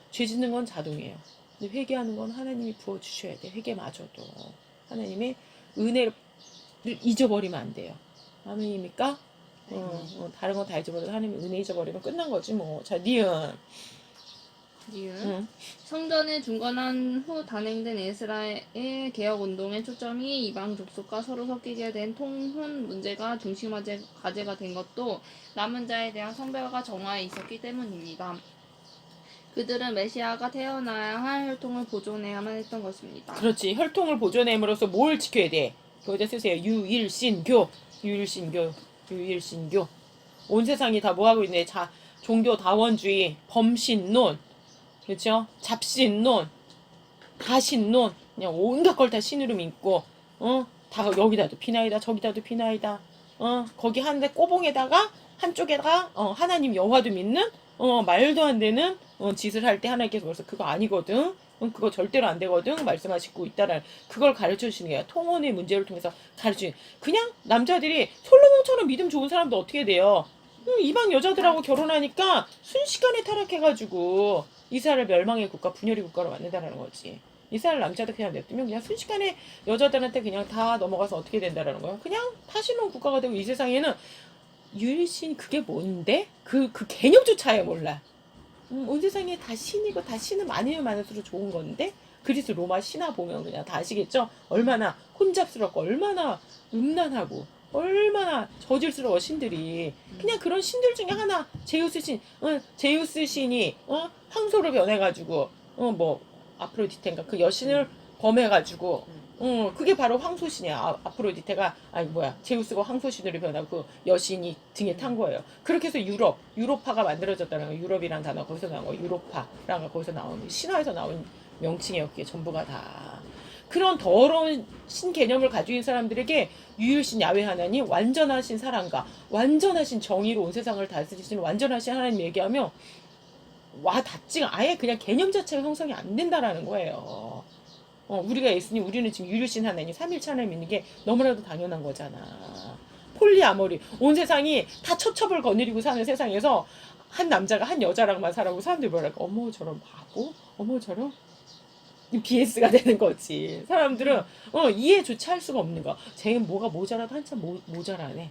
죄 짓는 건 자동이에요. 근데 회개하는 건 하나님이 부어주셔야 돼. 회개마저도 하나님의 은혜를 잊어버리면 안 돼요. 아멘입니까? 다른 건 다 잊어버려도 하나님의 은혜 잊어버리면 끝난 거지 뭐. 자, 니은. 성전에 중건한 후 단행된 이스라엘 개혁운동의 초점이 이방 족속과 서로 섞이게 된 통혼 문제가 중심 과제가 된 것도 남은 자에 대한 성별과 정화에 있었기 때문입니다. 그들은 메시아가 태어나야 할 혈통을 보존해야만 했던 것입니다. 그렇지. 혈통을 보존함으로써 뭘 지켜야 돼? 거기다 쓰세요. 유일신교. 온 세상이 다 뭐하고 있네. 종교 다원주의, 범신론, 그렇죠? 잡신론, 다신론, 그냥 온갖 걸 다 신으로 믿고, 다 여기다도 비나이다, 저기다도 비나이다, 거기 하는데 꼬봉에다가 한쪽에다가 하나님 여호와도 믿는, 말도 안 되는 짓을 할 때 하나님께서 그래서 그거 아니거든. 그거 절대로 안 되거든. 말씀하시고 있다라는 그걸 가르쳐 주시는 거야. 통혼의 문제를 통해서 가르쳐 주는. 그냥 남자들이 솔로몬처럼 믿음 좋은 사람도 어떻게 돼요? 이방 여자들하고 결혼하니까 순식간에 타락해가지고 이스라엘 멸망의 국가, 분열의 국가로 만든다는 거지. 이스라엘 남자들 그냥 냅두면 그냥 순식간에 여자들한테 그냥 다 넘어가서 어떻게 된다라는 거야. 그냥 타신론 국가가 되고 이 세상에는 유일신 그게 뭔데? 그 개념조차야 몰라. 온 세상에 다 신이고 다 신은 많으면 많을수록 좋은 건데 그리스 로마 신화 보면 그냥 다 아시겠죠? 얼마나 혼잡스럽고 얼마나 음란하고 얼마나 저질스러워 신들이. 그냥 그런 신들 중에 하나 제우스 신이 황소로 변해가지고 뭐 아프로디테인가 그 여신을 범해가지고 그게 바로 황소신이야. 아프로디테가 제우스가 황소신으로 변하고 그 여신이 등에 탄 거예요. 그렇게 해서 유로파가 만들어졌다는 거예요. 유럽이란 단어 거기서 나온 거. 유로파라는 거 거기서 나온 신화에서 나온 명칭이었기에 전부가 다. 그런 더러운 신 개념을 가지고 있는 사람들에게 유일신 야훼 하나님, 완전하신 사랑과 완전하신 정의로 온 세상을 다스리시는 완전하신 하나님 얘기하면 와 닿지가 아예 그냥 개념 자체가 형성이 안 된다라는 거예요. 우리가 예수님, 우리는 지금 유일신 하나님, 삼일체 하나님 믿는 게 너무나도 당연한 거잖아. 폴리아모리, 온 세상이 다 처첩을 거느리고 사는 세상에서 한 남자가 한 여자랑만 살아고 사람들이 뭐랄까, 어머 저런 바보, 어머 저런 BS가 되는 거지. 사람들은 이해조차 할 수가 없는 거. 쟤는 뭐가 모자라도 한참 모자라네.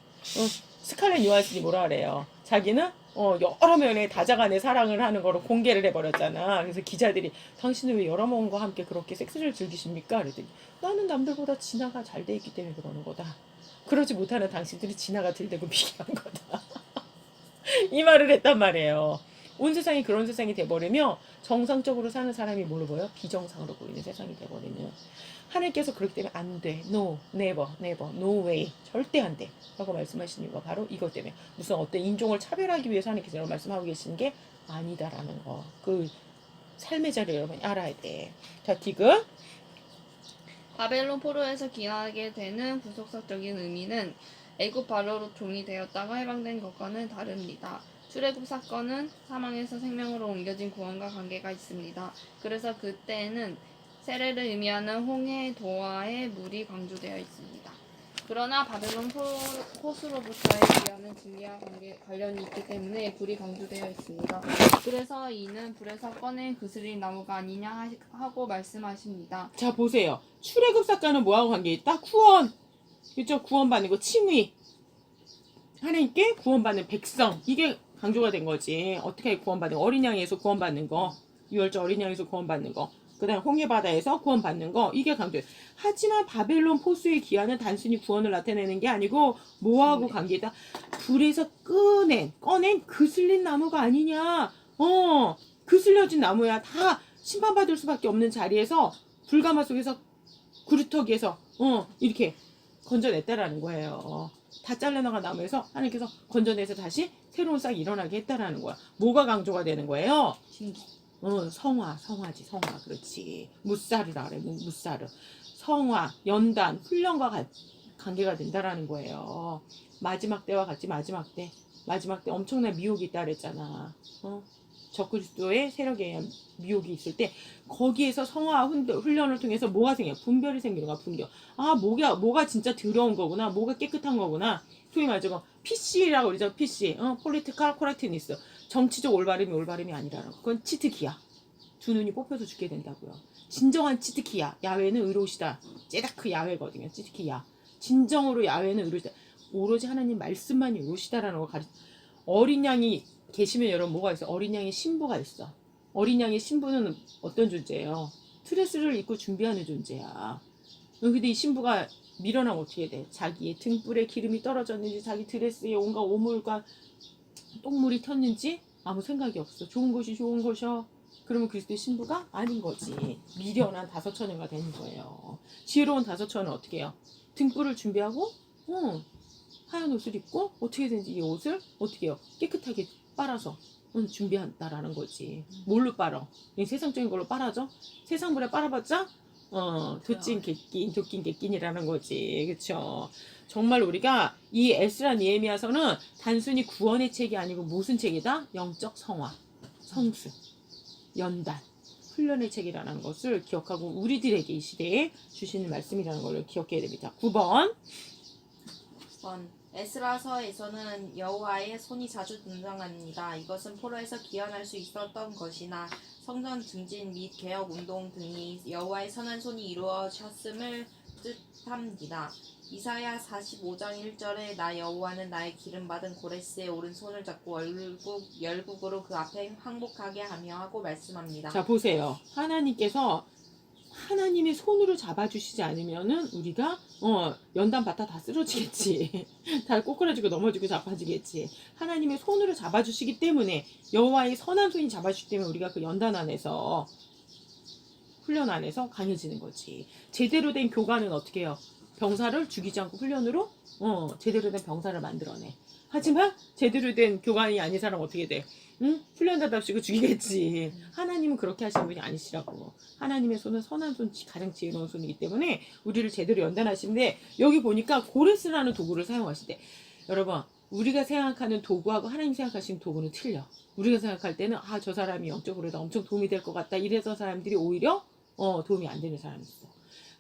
스칼렛 요한슨이 뭐라 그래요? 자기는 여러 면의 다자간의 사랑을 하는 거로 공개를 해버렸잖아. 그래서 기자들이 당신은 왜 여러 명과 함께 그렇게 섹스를 즐기십니까? 그랬더니 나는 남들보다 진화가 잘 돼 있기 때문에 그러는 거다. 그러지 못하는 당신들이 진화가 덜 되고 미개한 거다. 이 말을 했단 말이에요. 온 세상이 그런 세상이 돼버리면 정상적으로 사는 사람이 뭘로 보여? 비정상으로 보이는 세상이 돼버리는. 하나님께서 그렇기 때문에 안 돼. No, never, never, no way. 절대 안 돼. 라고 말씀하신 이유가 바로 이것 때문에. 무슨 어떤 인종을 차별하기 위해서 하나님께서 이런 말씀하고 계시는 게 아니다라는 거. 그 삶의 자리를 여러분이 알아야 돼. 자, 디귿. 바벨론 포로에서 귀환하게 되는 구속사적인 의미는 애굽 바로로 종이 되었다가 해방된 것과는 다릅니다. 출애굽 사건은 사망에서 생명으로 옮겨진 구원과 관계가 있습니다. 그래서 그때는 세례를 의미하는 홍해 도화의 물이 강조되어 있습니다. 그러나 바벨론 호수로부터의 귀환은 진리와 관련이 있기 때문에 불이 강조되어 있습니다. 그래서 이는 불에서 꺼낸 그슬린 나무가 아니냐 하고 말씀하십니다. 자, 보세요. 출애굽 사건은 뭐하고 관계 있다? 구원. 그렇죠? 구원받는 거, 칭의. 하나님께 구원받는 백성. 이게 강조가 된 거지. 어떻게 구원받는 거? 어린 양에서 구원받는 거. 유월절 어린 양에서 구원받는 거. 그 다음 홍해바다에서 구원받는 거. 이게 강조해. 하지만 바벨론 포수의 기한은 단순히 구원을 나타내는 게 아니고 뭐하고 관계다? 불에서 꺼낸 그슬린 나무가 아니냐. 그슬려진 나무야. 다 심판받을 수밖에 없는 자리에서 불가마 속에서 구루터기에서 이렇게 건져냈다라는 거예요. 다 잘려나간 나무에서 하나님께서 건져내서 다시 새로운 싹이 일어나게 했다라는 거야. 뭐가 강조가 되는 거예요? 성화지, 성화. 그렇지. 무사르라 그래, 무사르. 성화, 연단, 훈련과 관계가 된다라는 거예요. 마지막 때와 같이 마지막 때 엄청난 미혹이 있다 그랬잖아. 적그리스도의 세력에 의한 미혹이 있을 때 거기에서 성화 훈련을 통해서 뭐가 생겨? 분별이 생기는 거야. 분별. 아, 뭐가 진짜 더러운 거구나. 뭐가 깨끗한 거구나. 소위 말해서 PC라고 그러죠. PC. Political Correctness. 정치적 올바름이 아니라는 거. 그건 치트키야. 두 눈이 뽑혀서 죽게 된다고요. 진정한 치트키야. 야훼는 의로우시다. 제다크 야훼거든요. 치트키야. 진정으로 야훼는 의로우시다. 오로지 하나님 말씀만이 의로우시다라는 걸 가르쳐. 어린 양이 계시면 여러분 뭐가 있어? 어린 양의 신부가 있어. 어린 양의 신부는 어떤 존재예요? 드레스를 입고 준비하는 존재야. 근데 이 신부가 밀어나면 어떻게 돼? 자기의 등불에 기름이 떨어졌는지 자기 드레스에 온갖 오물과 똥물이 튀었는지 아무 생각이 없어. 좋은 것이야. 그러면 그리스도의 신부가 아닌 거지. 미련한 다섯 처녀가 되는 거예요. 지혜로운 다섯 처녀는 어떻게 해요? 등불을 준비하고 하얀 옷을 입고 어떻게든지 이 옷을 어떻게 해요? 깨끗하게 빨아서 준비한다라는 거지. 뭘로 빨아? 세상적인 걸로 빨아줘? 세상 불에 빨아봤자 도낀 객긴이라는 거지. 그쵸? 정말 우리가 이 에스라 느헤미야서는 단순히 구원의 책이 아니고 무슨 책이다? 영적 성화, 성수, 연단, 훈련의 책이라는 것을 기억하고 우리들에게 이 시대에 주시는 말씀이라는 걸 기억해야 됩니다. 9번. 에스라서에서는 여호와의 손이 자주 등장합니다. 이것은 포로에서 귀환할 수 있었던 것이나 성전 증진 및 개혁 운동 등이 여호와의 선한 손이 이루어졌음을 뜻합니다. 이사야 45장 1절에 나 여호와는 나의 기름받은 고레스의 오른손을 잡고 열국으로 그 앞에 항복하게 하며 하고 말씀합니다. 자, 보세요. 하나님께서 하나님의 손으로 잡아주시지 않으면은 우리가 연단받다 다 쓰러지겠지. 다 꼬꾸라지고 넘어지고 자빠지겠지. 하나님의 손으로 잡아주시기 때문에 여호와의 선한 손이 잡아주시기 때문에 우리가 그 연단 안에서 훈련 안에서 강해지는 거지. 제대로 된 교관은 어떻게 해요? 병사를 죽이지 않고 훈련으로 제대로 된 병사를 만들어내. 하지만 제대로 된 교관이 아닌 사람 어떻게 돼? 훈련자답시고 죽이겠지. 하나님은 그렇게 하시는 분이 아니시라고. 하나님의 손은 선한 손, 가장 지혜로운 손이기 때문에 우리를 제대로 연단하시는데 여기 보니까 고레스라는 도구를 사용하시대. 여러분, 우리가 생각하는 도구하고 하나님 생각하시는 도구는 틀려. 우리가 생각할 때는 저 사람이 영적으로 엄청 도움이 될 것 같다. 이래서 사람들이 오히려 도움이 안 되는 사람이 있어.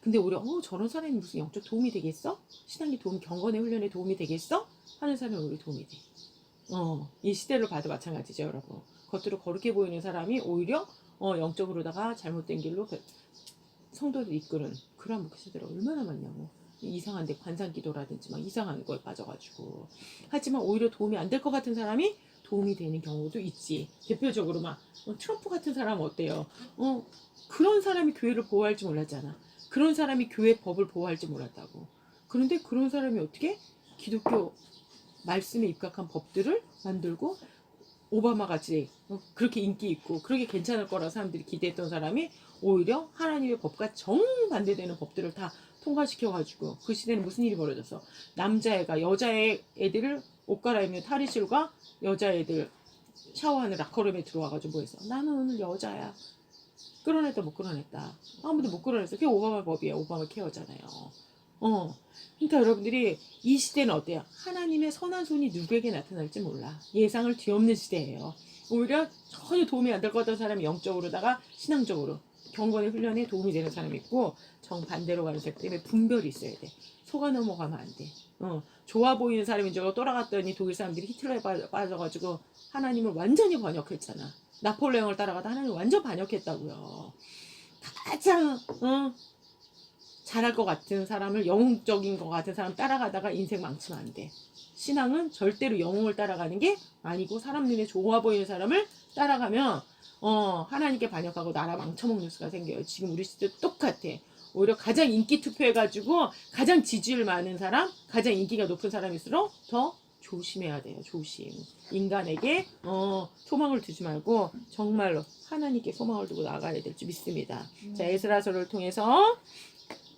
근데 오히려 저런 사람이 무슨 영적 도움이 되겠어? 신앙의 도움, 경건의 훈련에 도움이 되겠어? 하는 사람이 오히려 도움이 돼. 이 시대를 봐도 마찬가지죠, 여러분. 겉으로 거룩해 보이는 사람이 오히려 영적으로다가 잘못된 길로 성도를 이끄는 그런 목회자들이 얼마나 많냐고. 이상한 데 관상기도라든지 막 이상한 거에 빠져가지고. 하지만 오히려 도움이 안 될 것 같은 사람이 도움이 되는 경우도 있지. 대표적으로 막 트럼프 같은 사람은 어때요? 그런 사람이 교회를 보호할 줄 몰랐잖아. 그런 사람이 교회 법을 보호할 줄 몰랐다고. 그런데 그런 사람이 어떻게 기독교 말씀에 입각한 법들을 만들고 오바마 같이 그렇게 인기 있고 그렇게 괜찮을 거라 사람들이 기대했던 사람이 오히려 하나님의 법과 정반대되는 법들을 다 통과시켜가지고 그 시대는 무슨 일이 벌어졌어? 남자애가 여자애들을 옷 갈아입는 탈의실과 여자애들 샤워하는 락커룸에 들어와가지고 뭐 했어? 나는 오늘 여자야. 끌어냈다 못 끌어냈다. 아무도 못 끌어냈어. 그게 오바마 법이야. 오바마 케어잖아요. 그러니까 여러분들이 이 시대는 어때요? 하나님의 선한 손이 누구에게 나타날지 몰라. 예상을 뒤엎는 시대예요. 오히려 전혀 도움이 안 될 것 같은 사람이 영적으로다가 신앙적으로 경건의 훈련에 도움이 되는 사람이 있고 정반대로 가는 사람 때문에 분별이 있어야 돼. 속아 넘어가면 안 돼. 좋아 보이는 사람인 줄 알고 돌아갔더니 독일 사람들이 히틀러에 빠져가지고 하나님을 완전히 번역했잖아. 나폴레옹을 따라가다 하나님을 완전 반역했다고요. 가장 잘할 것 같은 사람을, 영웅적인 것 같은 사람 따라가다가 인생 망치면 안 돼. 신앙은 절대로 영웅을 따라가는 게 아니고 사람 눈에 좋아 보이는 사람을 따라가면 하나님께 반역하고 나라 망쳐먹는 수가 생겨요. 지금 우리 시대 똑같아. 오히려 가장 인기 투표해가지고 가장 지지율 많은 사람, 가장 인기가 높은 사람일수록 더 조심해야 돼요. 조심. 인간에게 소망을 두지 말고 정말로 하나님께 소망을 두고 나가야 될 줄 믿습니다. 자, 에스라서를 통해서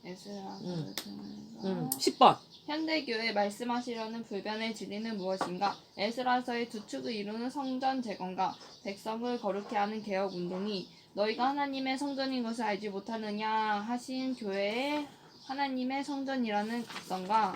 에스라서를 통해서 10번. 현대교회 말씀하시려는 불변의 진리는 무엇인가? 에스라서의 두 축을 이루는 성전 재건과 백성을 거룩해 하는 개혁 운동이 너희가 하나님의 성전인 것을 알지 못하느냐 하신 교회의 하나님의 성전이라는 각성과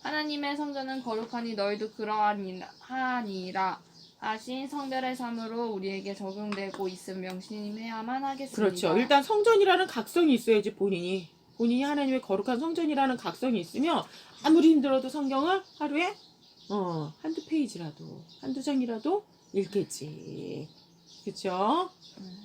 하나님의 성전은 거룩하니 너희도 그러하니라 하신 성별의 삶으로 우리에게 적용되고 있음 명심해야만 하겠습니다. 그렇죠. 일단 성전이라는 각성이 있어야지 본인이 하나님의 거룩한 성전이라는 각성이 있으면 아무리 힘들어도 성경을 하루에 한두 페이지라도 한두 장이라도 읽겠지. 그렇죠?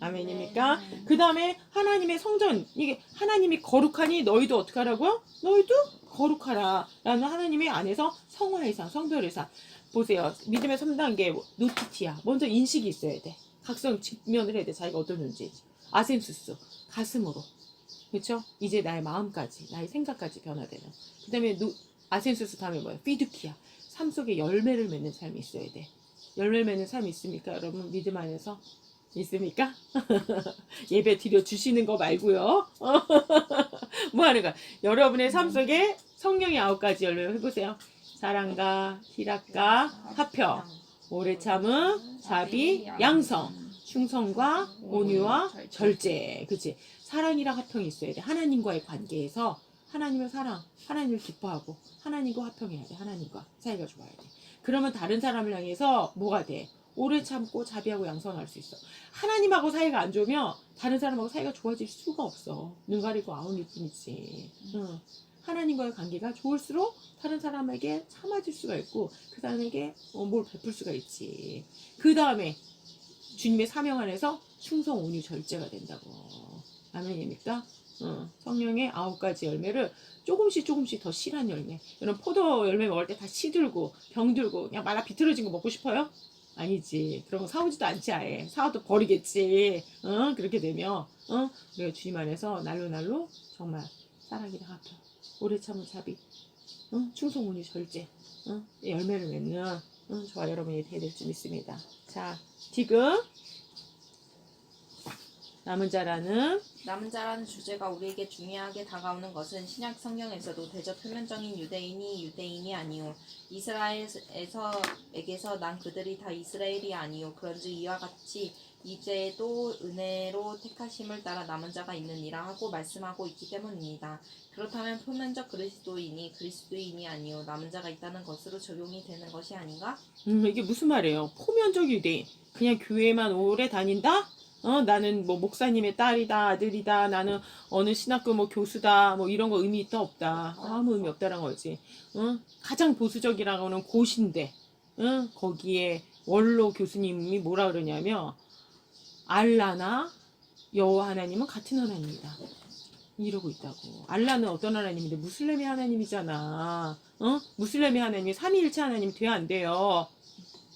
아멘입니까? 그 다음에 하나님의 성전, 이게 하나님이 거룩하니 너희도 어떻게 하라고요? 너희도 거룩하라 라는 하나님의 안에서 성화의 상, 성별의 상. 보세요. 믿음의 3단계 노티티아. 먼저 인식이 있어야 돼. 각성 직면을 해야 돼. 자기가 어떤 존재인지. 아센수스. 가슴으로. 그렇죠? 이제 나의 마음까지, 나의 생각까지 변화되는. 그 다음에 아센수스 다음에 뭐야? 피두키아. 삶 속에 열매를 맺는 삶이 있어야 돼. 열매 맺는 삶이 있습니까? 여러분 믿음 안에서? 있습니까? 예배 드려 주시는 거 말고요. 뭐 하는 거야? 여러분의 삶 속에 성령의 9가지 열매 해보세요. 사랑과 희락과 화평, 오래 참음, 자비, 양성, 충성과 온유와 절제. 그치? 사랑이랑 화평이 있어야 돼. 하나님과의 관계에서 하나님을 사랑, 하나님을 기뻐하고 하나님과 화평해야 돼. 하나님과 사이가 좋아야 돼. 그러면 다른 사람을 향해서 뭐가 돼? 오래 참고 자비하고 양선할 수 있어. 하나님하고 사이가 안 좋으면 다른 사람하고 사이가 좋아질 수가 없어. 눈 가리고 아웅일 뿐이지. 하나님과의 관계가 좋을수록 다른 사람에게 참아줄 수가 있고 그 사람에게 뭘 베풀 수가 있지. 그 다음에 주님의 사명 안에서 충성, 온유, 절제가 된다고. 아멘입니까? 성령의 9가지 열매를 조금씩 더 실한 열매. 여러분 포도 열매 먹을 때 다 시들고 병들고 그냥 말라 비틀어진 거 먹고 싶어요? 아니지. 그런 거 사오지도 않지 아예. 사와도 버리겠지. 그렇게 되면 우리가 주님 안에서 날로 정말 사랑이랑 화평, 오래 참은 자비, 충성, 온유, 절제, 열매를 맺는 저와 여러분이 되야 될 줄 믿습니다. 자, 지금 남은 자라는 주제가 우리에게 중요하게 다가오는 것은 신약 성경에서도 대저 표면적인 유대인이 아니요 이스라엘에게서 난 그들이 다 이스라엘이 아니요 그런즉 이와 같이 이제도 은혜로 택하심을 따라 남은 자가 있느니라 하고 말씀하고 있기 때문입니다. 그렇다면 표면적 그리스도인이 아니요 남은 자가 있다는 것으로 적용이 되는 것이 아닌가? 이게 무슨 말이에요? 포면적 유대인 그냥 교회만 오래 다닌다? 나는 뭐 목사님의 딸이다, 아들이다, 나는 어느 신학교 뭐 교수다, 뭐 이런 거 의미 있다 없다. 아무 의미 없다란 거지. 가장 보수적이라고는 고신데, 거기에 원로 교수님이 뭐라 그러냐면 알라나 여호와 하나님은 같은 하나님이다. 이러고 있다고. 알라는 어떤 하나님인데 무슬림의 하나님이잖아. 무슬림의 하나님이 삼위일체 하나님이 돼야 안 돼요.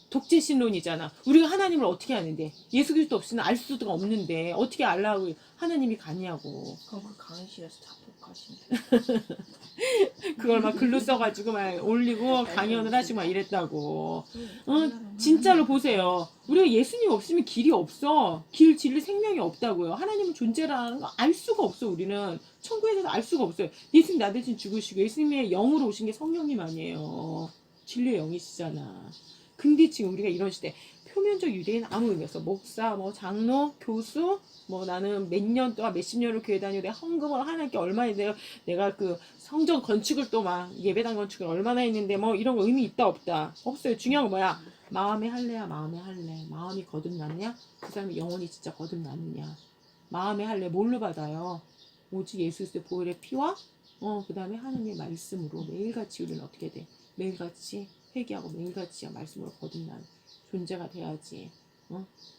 독재신론이잖아. 우리가 하나님을 어떻게 아는데 예수 그리스도 없이는 알 수가 없는데 어떻게 알라하고 하나님이 가냐고. 그럼 그 강의실에서 자폭하신. 그걸 막 글로 써가지고 막 올리고 강연을 하시고 막 이랬다고. 진짜로 보세요. 우리가 예수님 없으면 길이 없어. 길, 진리, 생명이 없다고요. 하나님은 존재라는 거 알 수가 없어. 우리는 천국에 대해서 알 수가 없어요. 예수님 나 대신 죽으시고 예수님의 영으로 오신 게 성령님 아니에요. 진리의 영이시잖아. 근데 지금 우리가 이런 시대 표면적 유대인 아무 의미 없어. 목사, 뭐 장로, 교수, 뭐 나는 몇 년 동안 몇십 년을 교회 다니고 내가 헌금을 하나님께 얼마나 내가 그 성전 건축을 또 막 예배당 건축을 얼마나 했는데 뭐 이런 거 의미 있다 없다 없어요. 중요한 건 뭐야? 마음의 할례야 마음의 할례. 마음이 거듭났냐? 그 사람이 영혼이 진짜 거듭났느냐? 마음의 할례 뭘로 받아요? 오직 예수 그리스도의 보혈의 피와 그 다음에 하나님의 말씀으로 매일같이 우리는 어떻게 돼? 매일같이 회개하고 매일같이 말씀으로 거듭난 존재가 돼야지.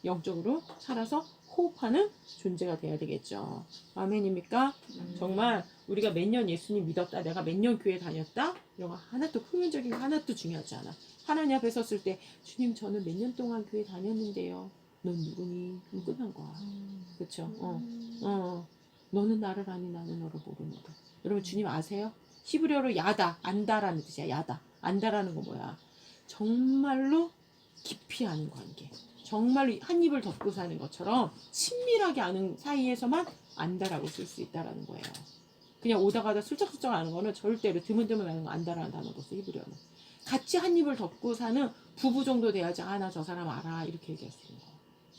영적으로 살아서 호흡하는 존재가 돼야 되겠죠. 아멘입니까? 정말 우리가 몇 년 예수님 믿었다, 내가 몇 년 교회 다녔다, 이런 거 하나도 표면적인 거 하나도 중요하지 않아. 하나님 앞에 섰을 때 주님 저는 몇 년 동안 교회 다녔는데요. 넌 누구니? 그럼 끝난 거야. 그렇죠? 너는 나를 아니 나는 너를 모르노라. 여러분 주님 아세요? 히브리어로 야다, 안다라는 뜻이야. 야다, 안다라는 거 뭐야? 정말로 깊이 아는 관계. 정말로 한 입을 덮고 사는 것처럼 친밀하게 아는 사이에서만 안다라고 쓸 수 있다라는 거예요. 그냥 오다 가다 슬쩍슬쩍 아는 거는 절대로 드문드문 아는 거 안다라는 단어로 써, 히브리어는. 같이 한 입을 덮고 사는 부부 정도 돼야지 나 저 사람 알아 이렇게 얘기할 수 있는 거예요.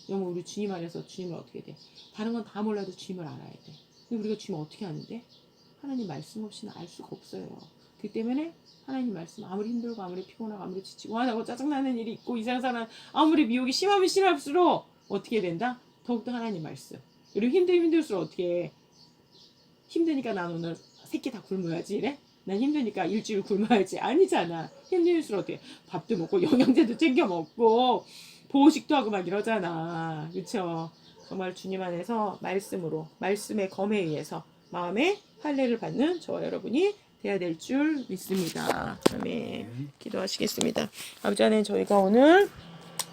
여러분 우리 주님 안에서 주님을 어떻게 돼? 다른 건 다 몰라도 주님을 알아야 돼. 근데 우리가 주님을 어떻게 아는데? 하나님 말씀 없이는 알 수가 없어요. 그 때문에 하나님 말씀 아무리 힘들고 아무리 피곤하고 아무리 지치고 화나고 짜증나는 일이 있고 이상한 사람 아무리 미혹이 심하면 심할수록 어떻게 된다? 더욱더 하나님 말씀. 그리고 힘들수록 어떻게 해? 힘드니까 난 오늘 새끼 다 굶어야지 이래? 난 힘드니까 일주일 굶어야지. 아니잖아. 힘들수록 어떻게 밥도 먹고 영양제도 챙겨 먹고 보호식도 하고 막 이러잖아. 그렇죠? 정말 주님 안에서 말씀으로 말씀의 검에 의해서 마음의 할례를 받는 저와 여러분이 돼야 될 줄 믿습니다. 아멘. 기도하시겠습니다. 아버지 하나님 저희가 오늘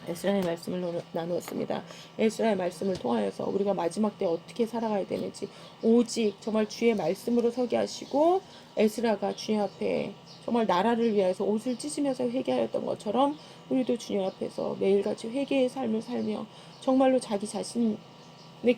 에스라의 말씀을 나누었습니다. 에스라의 말씀을 통하여서 우리가 마지막 때 어떻게 살아가야 되는지 오직 정말 주의 말씀으로 서게 하시고 에스라가 주님 앞에 정말 나라를 위해서 옷을 찢으면서 회개하였던 것처럼 우리도 주님 앞에서 매일같이 회개의 삶을 살며 정말로 자기 자신의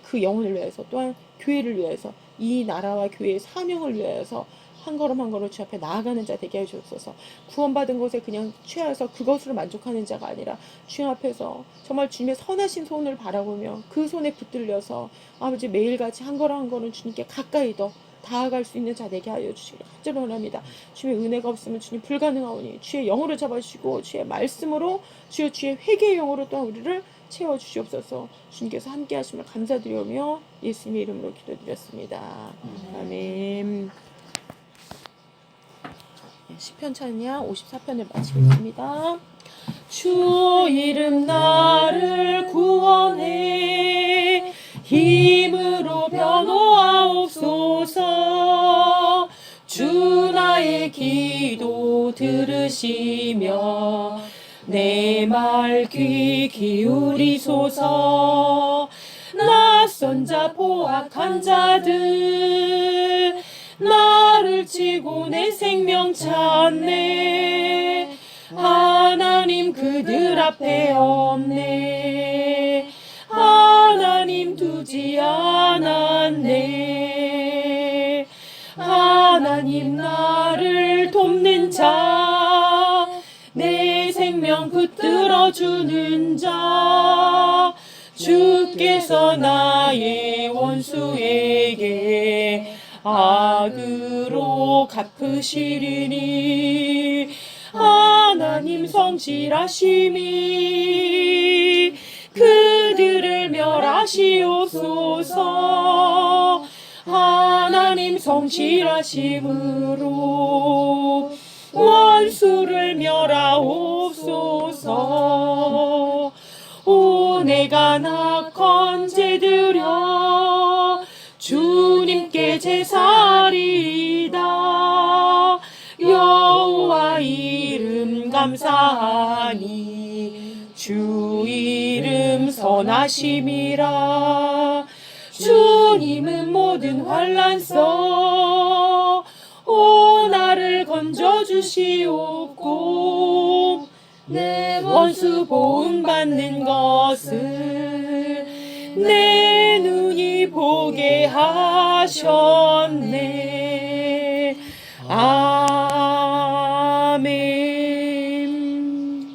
그 영혼을 위해서 또한 교회를 위해서 이 나라와 교회의 사명을 위해서 한 걸음 한 걸음 주 앞에 나아가는 자 되게 해주옵소서. 구원받은 것에 그냥 취하여서 그것으로 만족하는 자가 아니라 주 앞에서 정말 주님의 선하신 손을 바라보며 그 손에 붙들려서 아버지 매일같이 한 걸음 한 걸음 주님께 가까이 더 다가갈 수 있는 자 되게 하여 주시기를 간절히 원합니다. 주의 은혜가 없으면 주님 불가능하오니 주의 영으로 잡아주시고 주의 말씀으로 주의 회개의 영으로 또한 우리를 채워주시옵소서. 주님께서 함께 하심을 감사드리오며 예수님의 이름으로 기도드렸습니다. 아멘. 시편 찬양 54편을 마치겠습니다. 주 이름 나를 구원해 힘으로 변호하옵소서. 주 나의 기도 들으시며 내 말 귀 기울이소서. 낯선 자 포악한 자들 나를 치고 내 생명 찾네. 하나님 그들 앞에 없네. 하나님 두지 않았네. 하나님 나를 돕는 자, 내 생명 붙들어주는 자, 주께서 나의 원수에게 악으로 갚으시리니. 하나님 성실하심이 그들을 멸하시옵소서. 하나님 성실하심으로 원수를 멸하옵소서. 오 내가 낙헌제 드려 주님께 제사리이다. 여호와 이름 감사하니 주 이름 선하심이라. 주님은 모든 환난서 나를 건져주시옵고 내 원수 보응받는 것을 내 눈이 보게 하셨네.